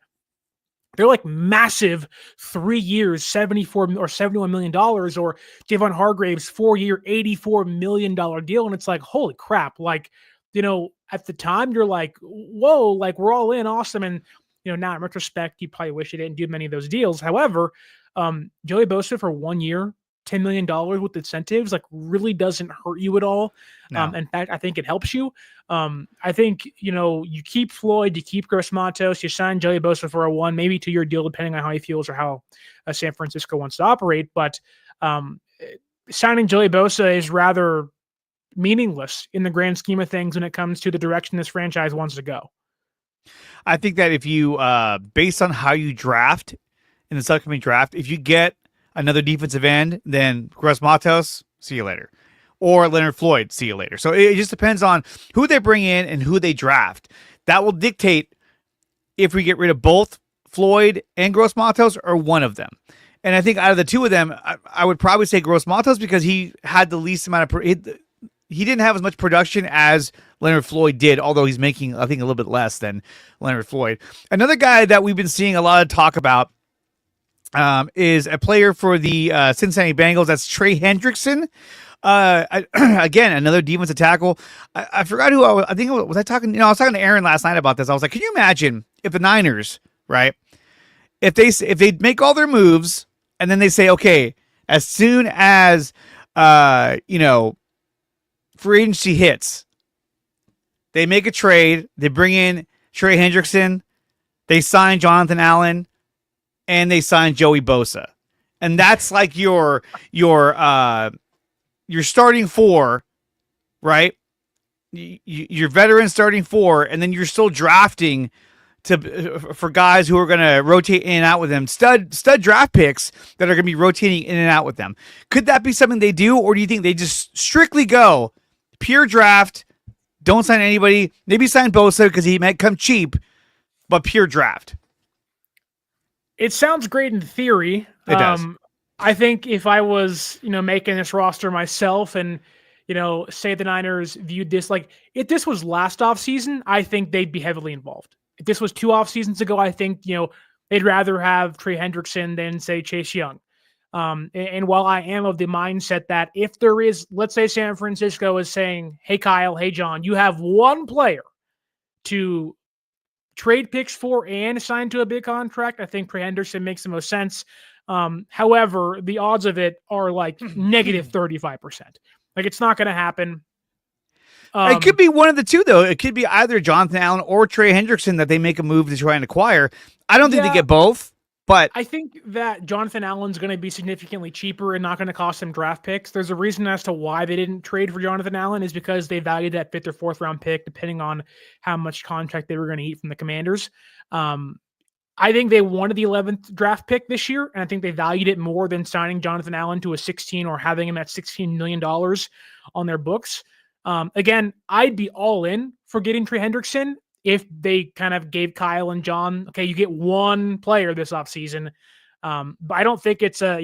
they're like massive 3 years, $74 or $71 million, or Javon Hargrave's 4-year, $84 million deal. And it's like, holy crap. Like, at the time you're like, whoa, like we're all in, awesome. And, now in retrospect, you probably wish you didn't do many of those deals. However, Joey Bosa for 1 year, $10 million with incentives, like really doesn't hurt you at all. No. In fact, I think it helps you. I think, you keep Floyd, you keep Gross Matos, you sign Joey Bosa for a 1, maybe 2-year deal, depending on how he feels or how San Francisco wants to operate. But signing Joey Bosa is rather meaningless in the grand scheme of things when it comes to the direction this franchise wants to go. I think that if you, based on how you draft in this upcoming draft, if you get another defensive end, then Gross Matos, see you later. Or Leonard Floyd, see you later. So it just depends on who they bring in and who they draft. That will dictate if we get rid of both Floyd and Gross Matos or one of them. And I think out of the two of them, I would probably say Gross Matos because he had the least amount of... He didn't have as much production as Leonard Floyd did, although he's making, I think, a little bit less than Leonard Floyd. Another guy that we've been seeing a lot of talk about is a player for the Cincinnati Bengals. That's Trey Hendrickson. Again, another defensive tackle. I forgot who I think was I talking. I was talking to Aaron last night about this. I was like, can you imagine if the Niners, right? If they make all their moves and then they say, okay, as soon as free agency hits, they make a trade. They bring in Trey Hendrickson. They sign Jonathan Allen. And they signed Joey Bosa. And that's like your starting 4, right? Your veteran starting 4, and then you're still drafting for guys who are going to rotate in and out with them. Stud draft picks that are going to be rotating in and out with them. Could that be something they do, or do you think they just strictly go pure draft, don't sign anybody, maybe sign Bosa because he might come cheap, but pure draft? It sounds great in theory. It does. I think if I was, making this roster myself and, say the Niners viewed this, like if this was last offseason, I think they'd be heavily involved. If this was 2 off seasons ago, I think, they'd rather have Trey Hendrickson than say Chase Young. And while I am of the mindset that if there is, let's say San Francisco is saying, hey, Kyle, hey, John, you have one player to trade picks for and sign to a big contract, I think Trey Hendrickson makes the most sense. However, the odds of it are like negative 35%. Like it's not going to happen. It could be one of the two, though. It could be either Jonathan Allen or Trey Hendrickson that they make a move to try and acquire. I don't think they get both, but I think that Jonathan Allen's going to be significantly cheaper and not going to cost them draft picks. There's a reason as to why they didn't trade for Jonathan Allen is because they valued that 5th or 4th round pick, depending on how much contract they were going to eat from the Commanders. I think they wanted the 11th draft pick this year, and I think they valued it more than signing Jonathan Allen to a 16 or having him at $16 million on their books. Again, I'd be all in for getting Trey Hendrickson if they kind of gave Kyle and John, okay, you get one player this offseason. But I don't think it's a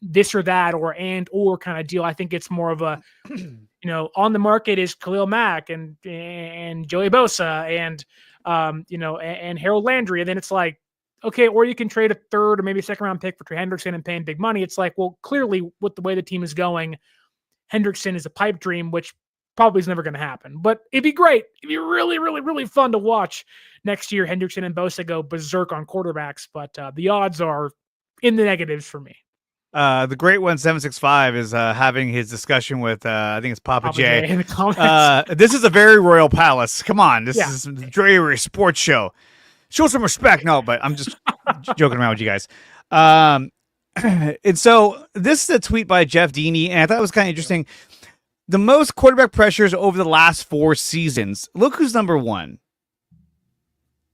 this or that or kind of deal. I think it's more of a, on the market is Khalil Mack and Joey Bosa and Harold Landry. And then it's like, okay, or you can trade a 3rd or maybe 2nd round pick for Trey Hendrickson and paying big money. It's like, well, clearly with the way the team is going, Hendrickson is a pipe dream, which probably is never going to happen, but it'd be great. It'd be really, really, really fun to watch next year. Hendrickson and Bosa go berserk on quarterbacks, but the odds are in the negatives for me. The great one, 765, is having his discussion with, I think it's Papa J. In the comments. This is a very royal palace. Come on. This is the DreArea sports show. Show some respect. No, but I'm just joking around with you guys. And so this is a tweet by Jeff Deeney, and I thought it was kind of interesting. The most quarterback pressures over the last 4 seasons. Look who's number 1.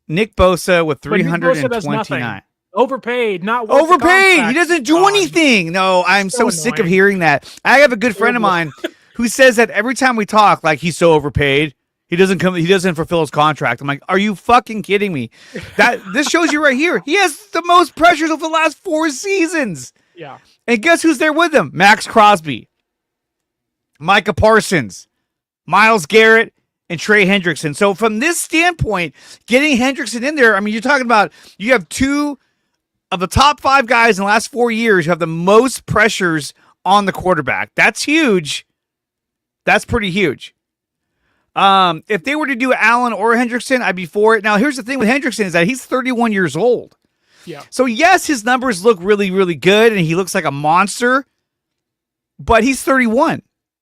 Nick Bosa with 329. Overpaid, not worth the Overpaid. contract. He doesn't do God. anything. No, I'm so sick of annoying. hearing that. I have a good friend of mine who says that every time we talk, like he's so overpaid. He doesn't fulfill his contract. I'm like, are you fucking kidding me? This shows you right here. He has the most pressures over the last 4 seasons. Yeah. And guess who's there with him? Max Crosby, Micah Parsons, Myles Garrett, and Trey Hendrickson. So from this standpoint, getting Hendrickson in there, I mean, you're talking about you have 2 of the top 5 guys in the last 4 years who have the most pressures on the quarterback. That's huge. That's pretty huge. If they were to do Allen or Hendrickson, I'd be for it. Now, here's the thing with Hendrickson is that he's 31 years old. Yeah. So, yes, his numbers look really, really good, and he looks like a monster, but he's 31.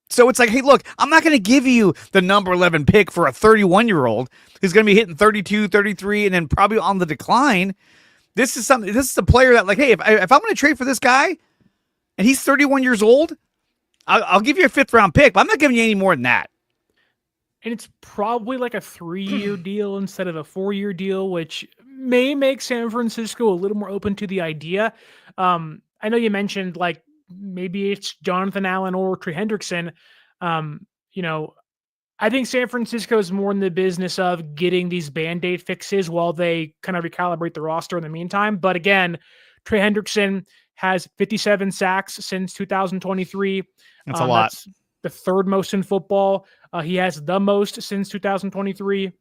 So it's like, hey, look, I'm not going to give you the number 11 pick for a 31-year-old who's going to be hitting 32, 33, and then probably on the decline. This is a player that, like, hey, if I'm going to trade for this guy and he's 31 years old, I'll give you a 5th-round pick, but I'm not giving you any more than that. And it's probably like a 3-year deal instead of a 4-year deal, which may make San Francisco a little more open to the idea. I know you mentioned like maybe it's Jonathan Allen or Trey Hendrickson. I think San Francisco is more in the business of getting these Band-Aid fixes while they kind of recalibrate the roster in the meantime. But again, Trey Hendrickson has 57 sacks since 2023. That's a lot. That's the 3rd most in football. He has the most since 2023.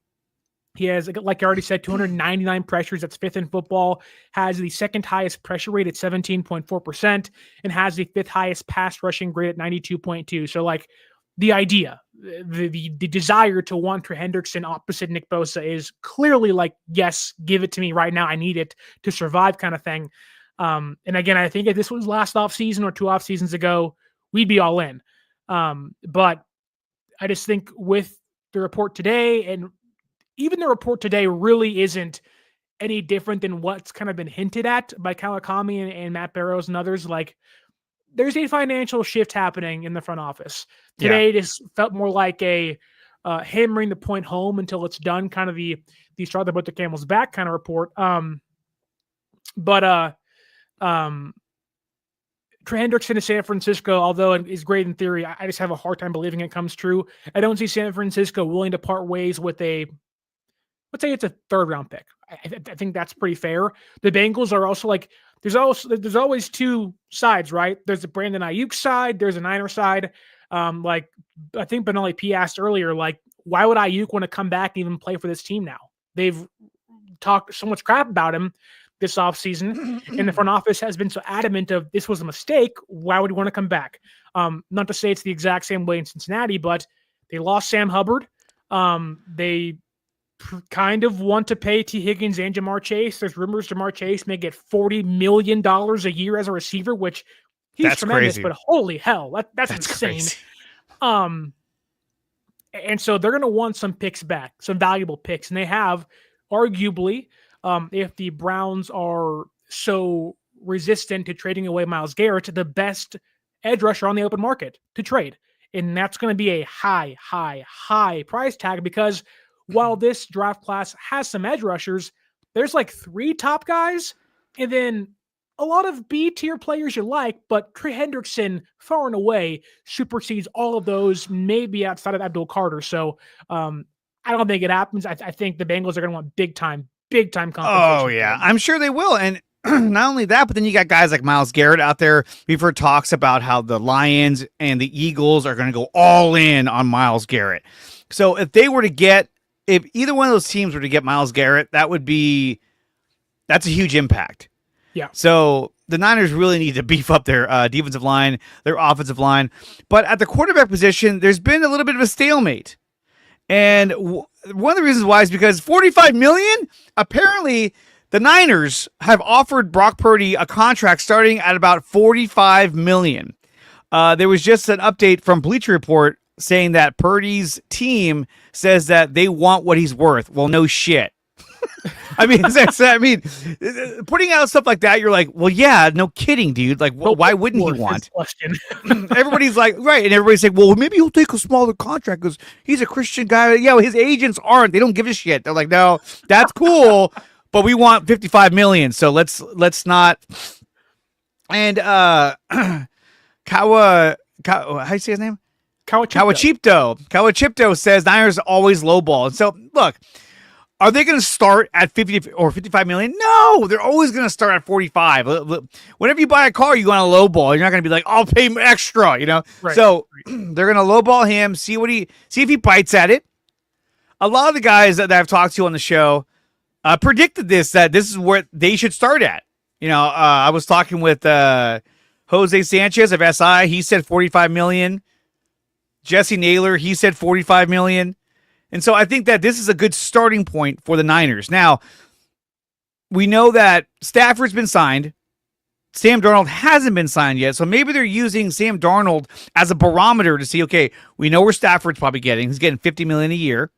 He has, like I already said, 299 pressures. That's 5th in football. Has the 2nd highest pressure rate at 17.4%, and has the 5th highest pass rushing grade at 92.2. So, like, the idea, the desire to want Trey Hendrickson opposite Nick Bosa is clearly like, yes, give it to me right now. I need it to survive, kind of thing. And again, I think if this was last offseason or 2 off seasons ago, we'd be all in. But I just think with the report today, and even the report today really isn't any different than what's kind of been hinted at by Kawakami and Matt Barrows and others. Like, there's a financial shift happening in the front office. Today, it just felt more like a hammering the point home until it's done, kind of the straw that put the camel's back kind of report. Trey Hendrickson to San Francisco, although it is great in theory, I just have a hard time believing it comes true. I don't see San Francisco willing to part ways with let's say it's a 3rd-round pick. I think that's pretty fair. The Bengals are also like, there's always 2 sides, right? There's the Brandon Aiyuk side, there's a Niner side. Like, I think Benali P asked earlier, like, why would Aiyuk want to come back and even play for this team now? They've talked so much crap about him this offseason, and the front office has been so adamant of this was a mistake. Why would he want to come back? Not to say it's the exact same way in Cincinnati, but they lost Sam Hubbard. They kind of want to pay T. Higgins and Jamar Chase. There's rumors Jamar Chase may get $40 million a year as a receiver, which that's tremendous, crazy. But holy hell, that's insane. Crazy. And so they're going to want some picks back, some valuable picks. And they have, arguably, if the Browns are so resistant to trading away Myles Garrett, the best edge rusher on the open market to trade. And that's going to be a high price tag, because while this draft class has some edge rushers, there's like 3 top guys and then a lot of B-tier players you like, but Trey Hendrickson far and away supersedes all of those, maybe outside of Abdul Carter. So I don't think it happens. I think the Bengals are going to want big time compensation. Oh, yeah. I'm sure they will. And not only that, but then you got guys like Myles Garrett out there. We've heard talks about how the Lions and the Eagles are going to go all in on Myles Garrett. So if either one of those teams were to get Myles Garrett, that's a huge impact. Yeah. So the Niners really need to beef up their defensive line, their offensive line. But at the quarterback position, there's been a little bit of a stalemate. And one of the reasons why is because $45 million, apparently the Niners have offered Brock Purdy a contract starting at about $45 million. There was just an update from Bleacher Report saying that Purdy's team says that they want what he's worth. Well, no shit. Putting out stuff like that, you're like, well, yeah, no kidding, dude. Like, well, why wouldn't he want? Everybody's like, right. And everybody's like, well, maybe he'll take a smaller contract because he's a Christian guy. Yeah, well, his agents aren't. They don't give a shit. They're like, no, that's cool. but we want 55 million. So let's not. And how do you say his name? Kawachipto says Niners always lowball. And so look, are they going to start at 50 or 55 million? No, they're always going to start at 45. Whenever you buy a car, you want to lowball. You're not going to be like, I'll pay extra, Right. So they're going to lowball him, see if he bites at it. A lot of the guys that I've talked to on the show predicted that this is where they should start at. I was talking with Jose Sanchez of SI. He said 45 million. Jesse Naylor, he said 45 million. And so I think that this is a good starting point for the Niners. Now, we know that Stafford's been signed. Sam Darnold hasn't been signed yet. So maybe they're using Sam Darnold as a barometer to see, okay, we know where Stafford's probably getting. He's getting $50 million a year.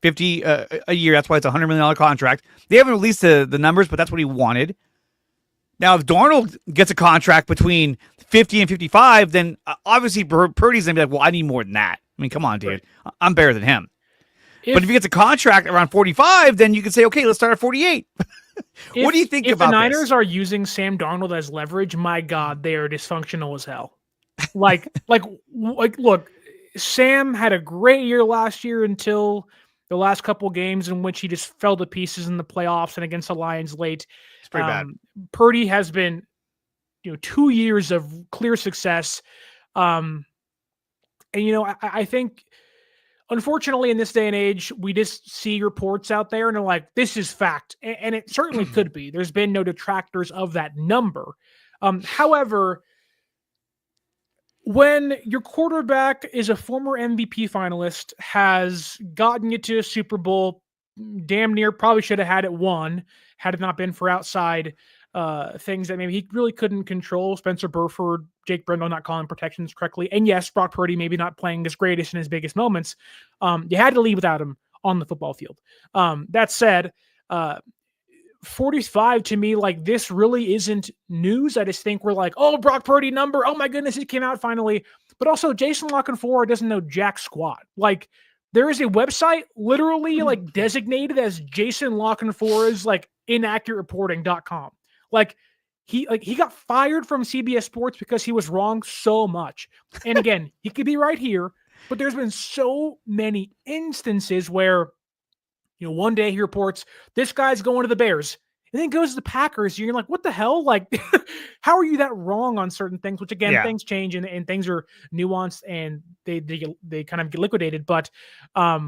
50 a year. That's why it's a $100 million contract. They haven't released the numbers, but that's what he wanted. Now, if Darnold gets a contract between 50 and 55, then obviously Purdy's going to be like, well, I need more than that. I mean, come on, dude. Right. I'm better than him. But if he gets a contract around 45, then you can say, okay, let's start at 48. What do you think about this? If the Niners are using Sam Darnold as leverage, my God, they are dysfunctional as hell. Like, look, Sam had a great year last year until the last couple of games in which he just fell to pieces in the playoffs and against the Lions late. It's pretty bad. Purdy has been, 2 years of clear success. And, I think, unfortunately, in this day and age, we just see reports out there and they're like, this is fact. And it certainly could be. There's been no detractors of that number. However, when your quarterback is a former MVP finalist, has gotten you to a Super Bowl, damn near probably should have had it won, had it not been for outside things that maybe he really couldn't control. Spencer Burford, Jake Brendel not calling protections correctly. And yes, Brock Purdy maybe not playing his greatest in his biggest moments. You had to leave without him on the football field. That said, 45 to me, like, this really isn't news. I just think we're like, oh, Brock Purdy number. Oh my goodness, it came out finally. But also Jason LaCanfora doesn't know jack squat. Like, there is a website literally like designated as Jason LaCanfora's like inaccuratereporting.com. Like he got fired from CBS Sports because he was wrong so much. And again, he could be right here, but there's been so many instances where, one day he reports this guy's going to the Bears and then goes to the Packers. You're like, what the hell? Like, how are you that wrong on certain things? Which again, things change and things are nuanced and they kind of get liquidated. But I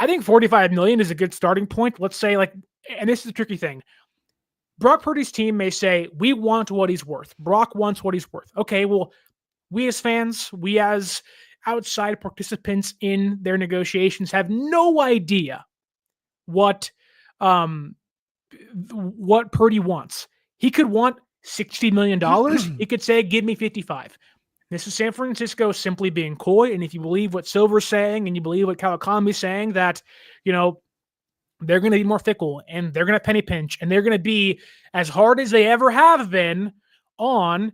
think 45 million is a good starting point. Let's say and this is the tricky thing. Brock Purdy's team may say, we want what he's worth. Brock wants what he's worth. Okay, well, we as fans, we as outside participants in their negotiations have no idea what Purdy wants. He could want $60 million. He could say, give me 55. This is San Francisco simply being coy. And if you believe what Silver's saying and you believe what Kawakami's saying, that, they're going to be more fickle and they're going to penny pinch and they're going to be as hard as they ever have been on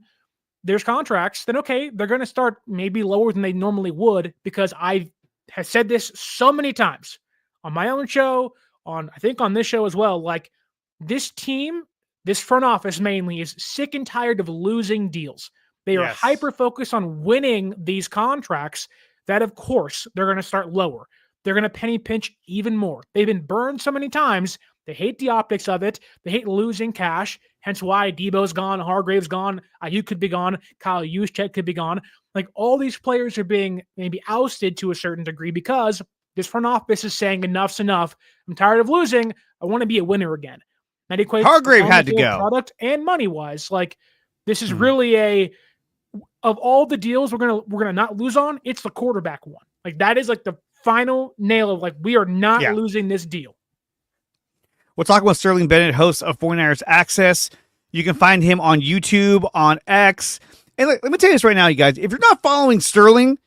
their contracts, then okay, they're going to start maybe lower than they normally would, because I have said this so many times on my own show, I think on this show as well. Like, this team, this front office mainly, is sick and tired of losing deals. They are hyper-focused on winning these contracts that, of course, they're going to start lower. They're going to penny pinch even more. They've been burned so many times. They hate the optics of it. They hate losing cash, hence why Debo's gone, Hargrave's gone, Aiyuk could be gone, Kyle Juszczyk could be gone. Like, all these players are being maybe ousted to a certain degree because this front office is saying enough's enough. I'm tired of losing. I want to be a winner again. That equates Hargrave had to go. Product and money-wise. Like, this is really of all the deals we're gonna not lose on, it's the quarterback one. Like, that is like the final nail of, like, we are not losing this deal. We'll talk about Sterling Bennett, host of 49ers Access. You can find him on YouTube, on X. And let me tell you this right now, you guys. If you're not following Sterling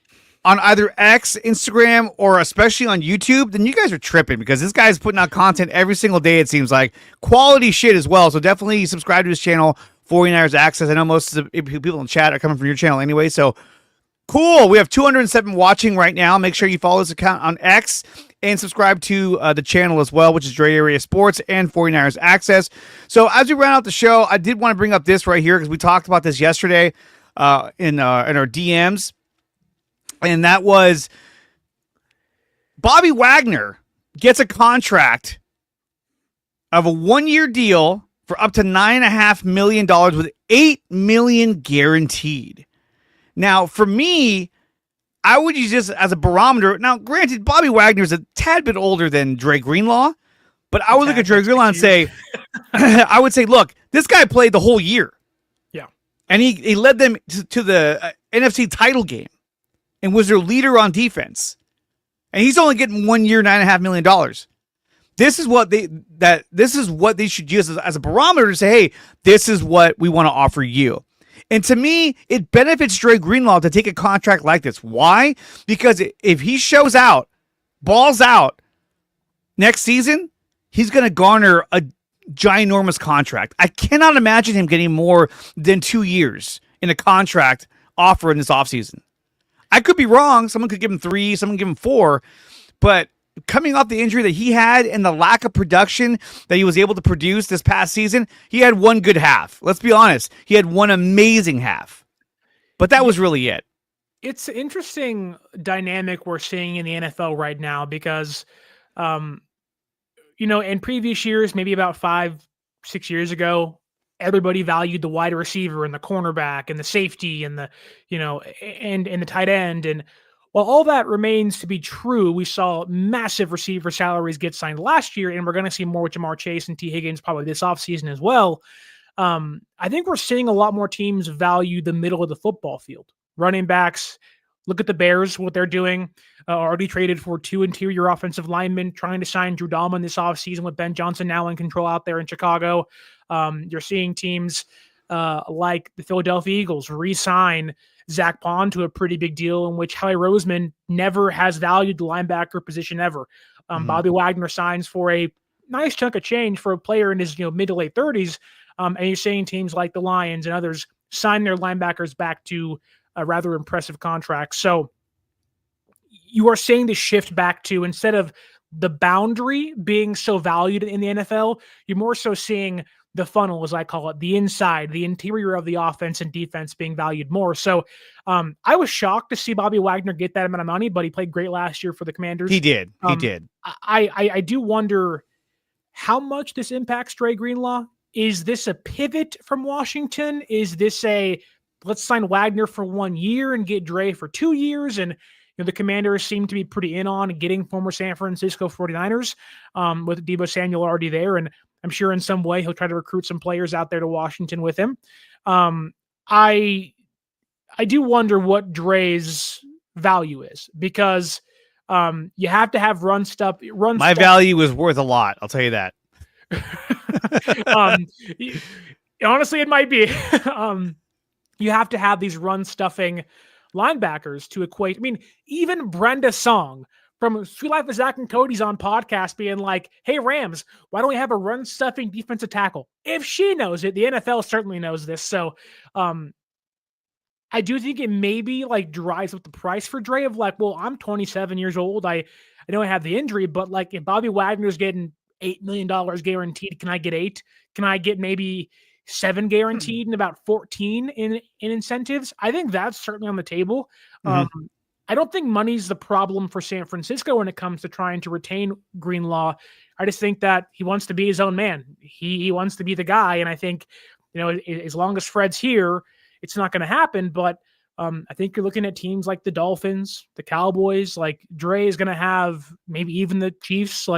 on either X, Instagram, or especially on YouTube, then you guys are tripping, because this guy's putting out content every single day, it seems like. Quality shit as well. So definitely subscribe to his channel, 49ers Access. I know most of the people in chat are coming from your channel anyway, so cool. We have 207 watching right now. Make sure you follow his account on X and subscribe to the channel as well, which is DreArea Sports and 49ers Access. So as we round out the show, I did want to bring up this right here because we talked about this yesterday in our DMs, and that was Bobby Wagner gets a contract of a 1-year deal for up to $9.5 million with $8 million guaranteed. Now, for me, I would use this as a barometer. Now, granted, Bobby Wagner is a tad bit older than Dre Greenlaw, but I would look at Dre Greenlaw and say, I would say, look, this guy played the whole year. Yeah. And he led them to the NFC title game and was their leader on defense. And he's only getting 1 year, $9.5 million. This is what they should use as a barometer to say, hey, this is what we want to offer you. And to me, it benefits Dre Greenlaw to take a contract like this. Why? Because if he shows out, balls out next season, he's going to garner a ginormous contract. I cannot imagine him getting more than 2 years in a contract offer in this offseason. I could be wrong. Someone could give him 3, someone give him 4, but coming off the injury that he had and the lack of production that he was able to produce this past season, he had one good half. Let's be honest. He had one amazing half. But that was really it. It's an interesting dynamic we're seeing in the NFL right now because, in previous years, maybe about 5-6 years ago, everybody valued the wide receiver and the cornerback and the safety and the tight end. And while all that remains to be true, we saw massive receiver salaries get signed last year, and we're going to see more with Jamar Chase and T. Higgins probably this offseason as well. I think we're seeing a lot more teams value the middle of the football field. Running backs, look at the Bears, what they're doing. Already traded for 2 interior offensive linemen, trying to sign Drew Dalman this offseason with Ben Johnson now in control out there in Chicago. You're seeing teams like the Philadelphia Eagles re-sign Zach Pond to a pretty big deal in which Howie Roseman never has valued the linebacker position ever. Bobby Wagner signs for a nice chunk of change for a player in his mid to late 30s. And you're seeing teams like the Lions and others sign their linebackers back to a rather impressive contract. So you are seeing the shift back to, instead of the boundary being so valued in the NFL, you're more so seeing the funnel, as I call it, the inside, the interior of the offense and defense being valued more. So I was shocked to see Bobby Wagner get that amount of money, but he played great last year for the Commanders. He did. I do wonder how much this impacts Dre Greenlaw. Is this a pivot from Washington? Is this let's sign Wagner for 1 year and get Dre for 2 years? And the Commanders seem to be pretty in on getting former San Francisco 49ers with Deebo Samuel already there. And I'm sure in some way he'll try to recruit some players out there to Washington with him. I do wonder what Dre's value is, because you have to have run stuff. My value is worth a lot. I'll tell you that. Honestly, it might be. You have to have these run stuffing linebackers to equate. I mean, even Brenda Song from Sweet Life of Zach and Cody's on podcast being like, hey, Rams, why don't we have a run-stuffing defensive tackle? If she knows it, the NFL certainly knows this. So I do think it maybe drives up the price for Dre of well, I'm 27 years old. I know I have the injury, but if Bobby Wagner's getting $8 million guaranteed, can I get 8? Can I get maybe 7 guaranteed and about 14 in incentives? I think that's certainly on the table. I don't think money's the problem for San Francisco when it comes to trying to retain Greenlaw. I just think that he wants to be his own man. He wants to be the guy. And I think, as long as Fred's here, it's not going to happen. But I think you're looking at teams like the Dolphins, the Cowboys, Dre is going to have, maybe even the Chiefs.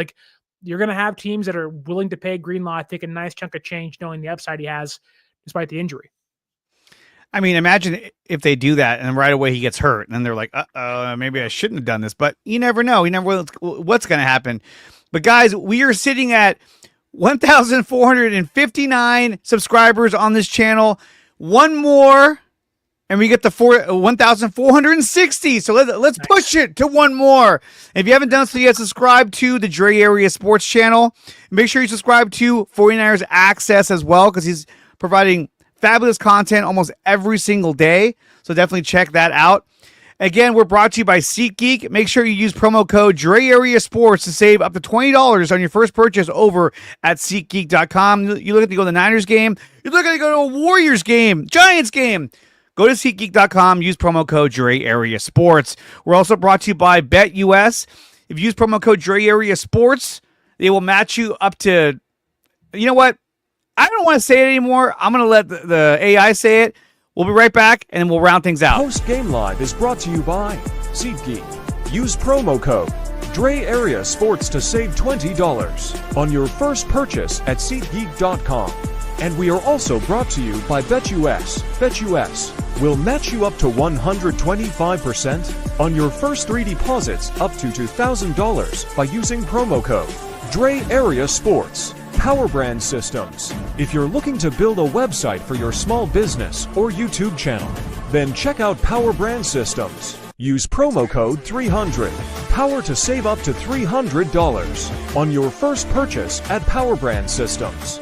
You're going to have teams that are willing to pay Greenlaw, I think, a nice chunk of change, knowing the upside he has despite the injury. I mean, imagine if they do that and right away he gets hurt and then they're like, maybe I shouldn't have done this, but you never know. You never know what's going to happen. But guys, we are sitting at 1,459 subscribers on this channel. One more and we get the 1,460. So let's push it to one more. If you haven't done so yet, subscribe to the DreArea Sports channel. Make sure you subscribe to 49ers Access as well, because he's providing fabulous content almost every single day. So definitely check that out. Again, we're brought to you by SeatGeek. Make sure you use promo code DreArea Sports to save up to $20 on your first purchase over at SeatGeek.com. You're looking to go to the Niners game. You're looking to go to a Warriors game, Giants game. Go to SeatGeek.com. Use promo code DreArea Sports. We're also brought to you by BetUS. If you use promo code DreArea Sports, they will match you up to, you know what? I don't want to say it anymore. I'm going to let the AI say it. We'll be right back, and then we'll round things out. Post Game Live is brought to you by SeatGeek. Use promo code DreArea Sports to save $20 on your first purchase at SeatGeek.com. And we are also brought to you by BetUS. BetUS will match you up to 125% on your first 3 deposits up to $2,000 by using promo code DreArea Sports. PowerBrandSystems. If you're looking to build a website for your small business or YouTube channel, then check out PowerBrandSystems. Use promo code 300 Power to save up to $300 on your first purchase at PowerBrandSystems.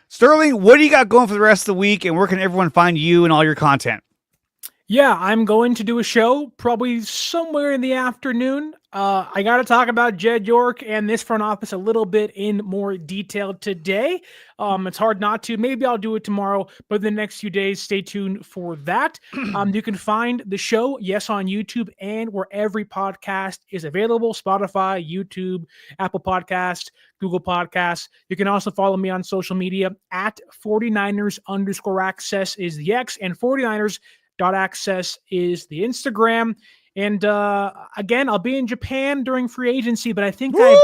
Sterling, what do you got going for the rest of the week, and where can everyone find you and all your content? Yeah, I'm going to do a show probably somewhere in the afternoon. I got to talk about Jed York and this front office a little bit in more detail today. It's hard not to. Maybe I'll do it tomorrow, but the next few days, stay tuned for that. You can find the show, yes, on YouTube and where every podcast is available: Spotify, YouTube, Apple Podcasts, Google Podcasts. You can also follow me on social media at 49ers_access is the X, and 49ers.access is the Instagram. And again, I'll be in Japan during free agency, but I think I've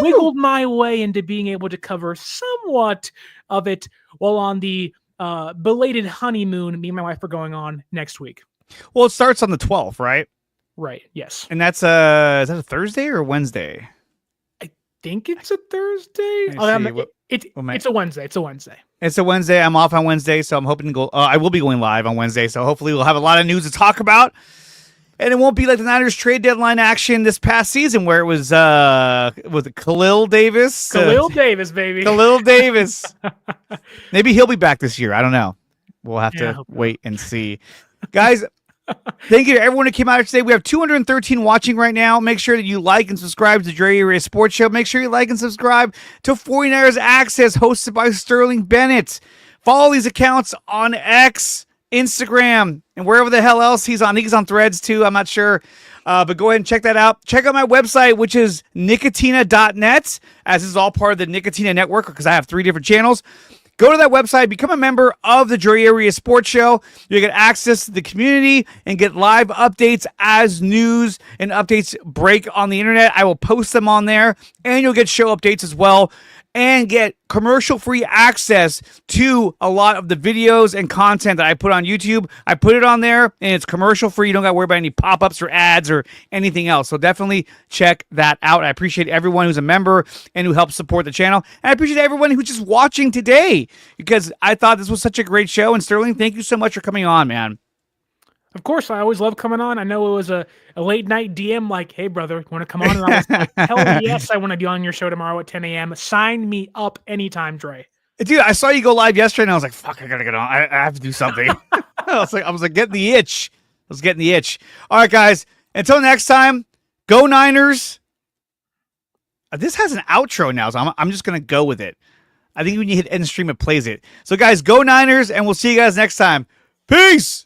wiggled my way into being able to cover somewhat of it while on the belated honeymoon me and my wife are going on next week. Well, it starts on the 12th, right? Right, yes. And that's is that a Thursday or a Wednesday? I think it's a Thursday. It's a Wednesday. It's a Wednesday. It's a Wednesday. I'm off on Wednesday, so I'm hoping to go. I will be going live on Wednesday, so hopefully we'll have a lot of news to talk about. And it won't be like the Niners trade deadline action this past season where it was with Khalil Davis. Khalil Davis, baby. Khalil Davis. Maybe he'll be back this year. I don't know. We'll have to wait and see. Guys, thank you to everyone who came out here today. We have 213 watching right now. Make sure that you like and subscribe to DreArea Sports Show. Make sure you like and subscribe to 49ers Access, hosted by Sterling Bennett. Follow these accounts on X, Instagram, and wherever the hell else he's on. I think he's on Threads too. I'm not sure. But go ahead and check that out. Check out my website, which is nicotina.net, as this is all part of the Nicotina Network because I have 3 different channels. Go to that website, become a member of the DreArea Sports Show. You get access to the community and get live updates as news and updates break on the internet. I will post them on there, and you'll get show updates as well, and get commercial-free access to a lot of the videos and content that I put on YouTube. I put it on there, and it's commercial-free. You don't got to worry about any pop-ups or ads or anything else. So definitely check that out. I appreciate everyone who's a member and who helps support the channel. And I appreciate everyone who's just watching today because I thought this was such a great show. And Sterling, thank you so much for coming on, man. Of course, I always love coming on. I know it was a late night DM like, hey, brother, you want to come on? And I was like, hell yes, I want to be on your show tomorrow at 10 a.m. Sign me up anytime, Dre. Dude, I saw you go live yesterday, and I was like, fuck, I got to get on. I have to do something. I was like, getting the itch. All right, guys, until next time, go Niners. This has an outro now, so I'm just going to go with it. I think when you hit end stream, it plays it. So, guys, go Niners, and we'll see you guys next time. Peace!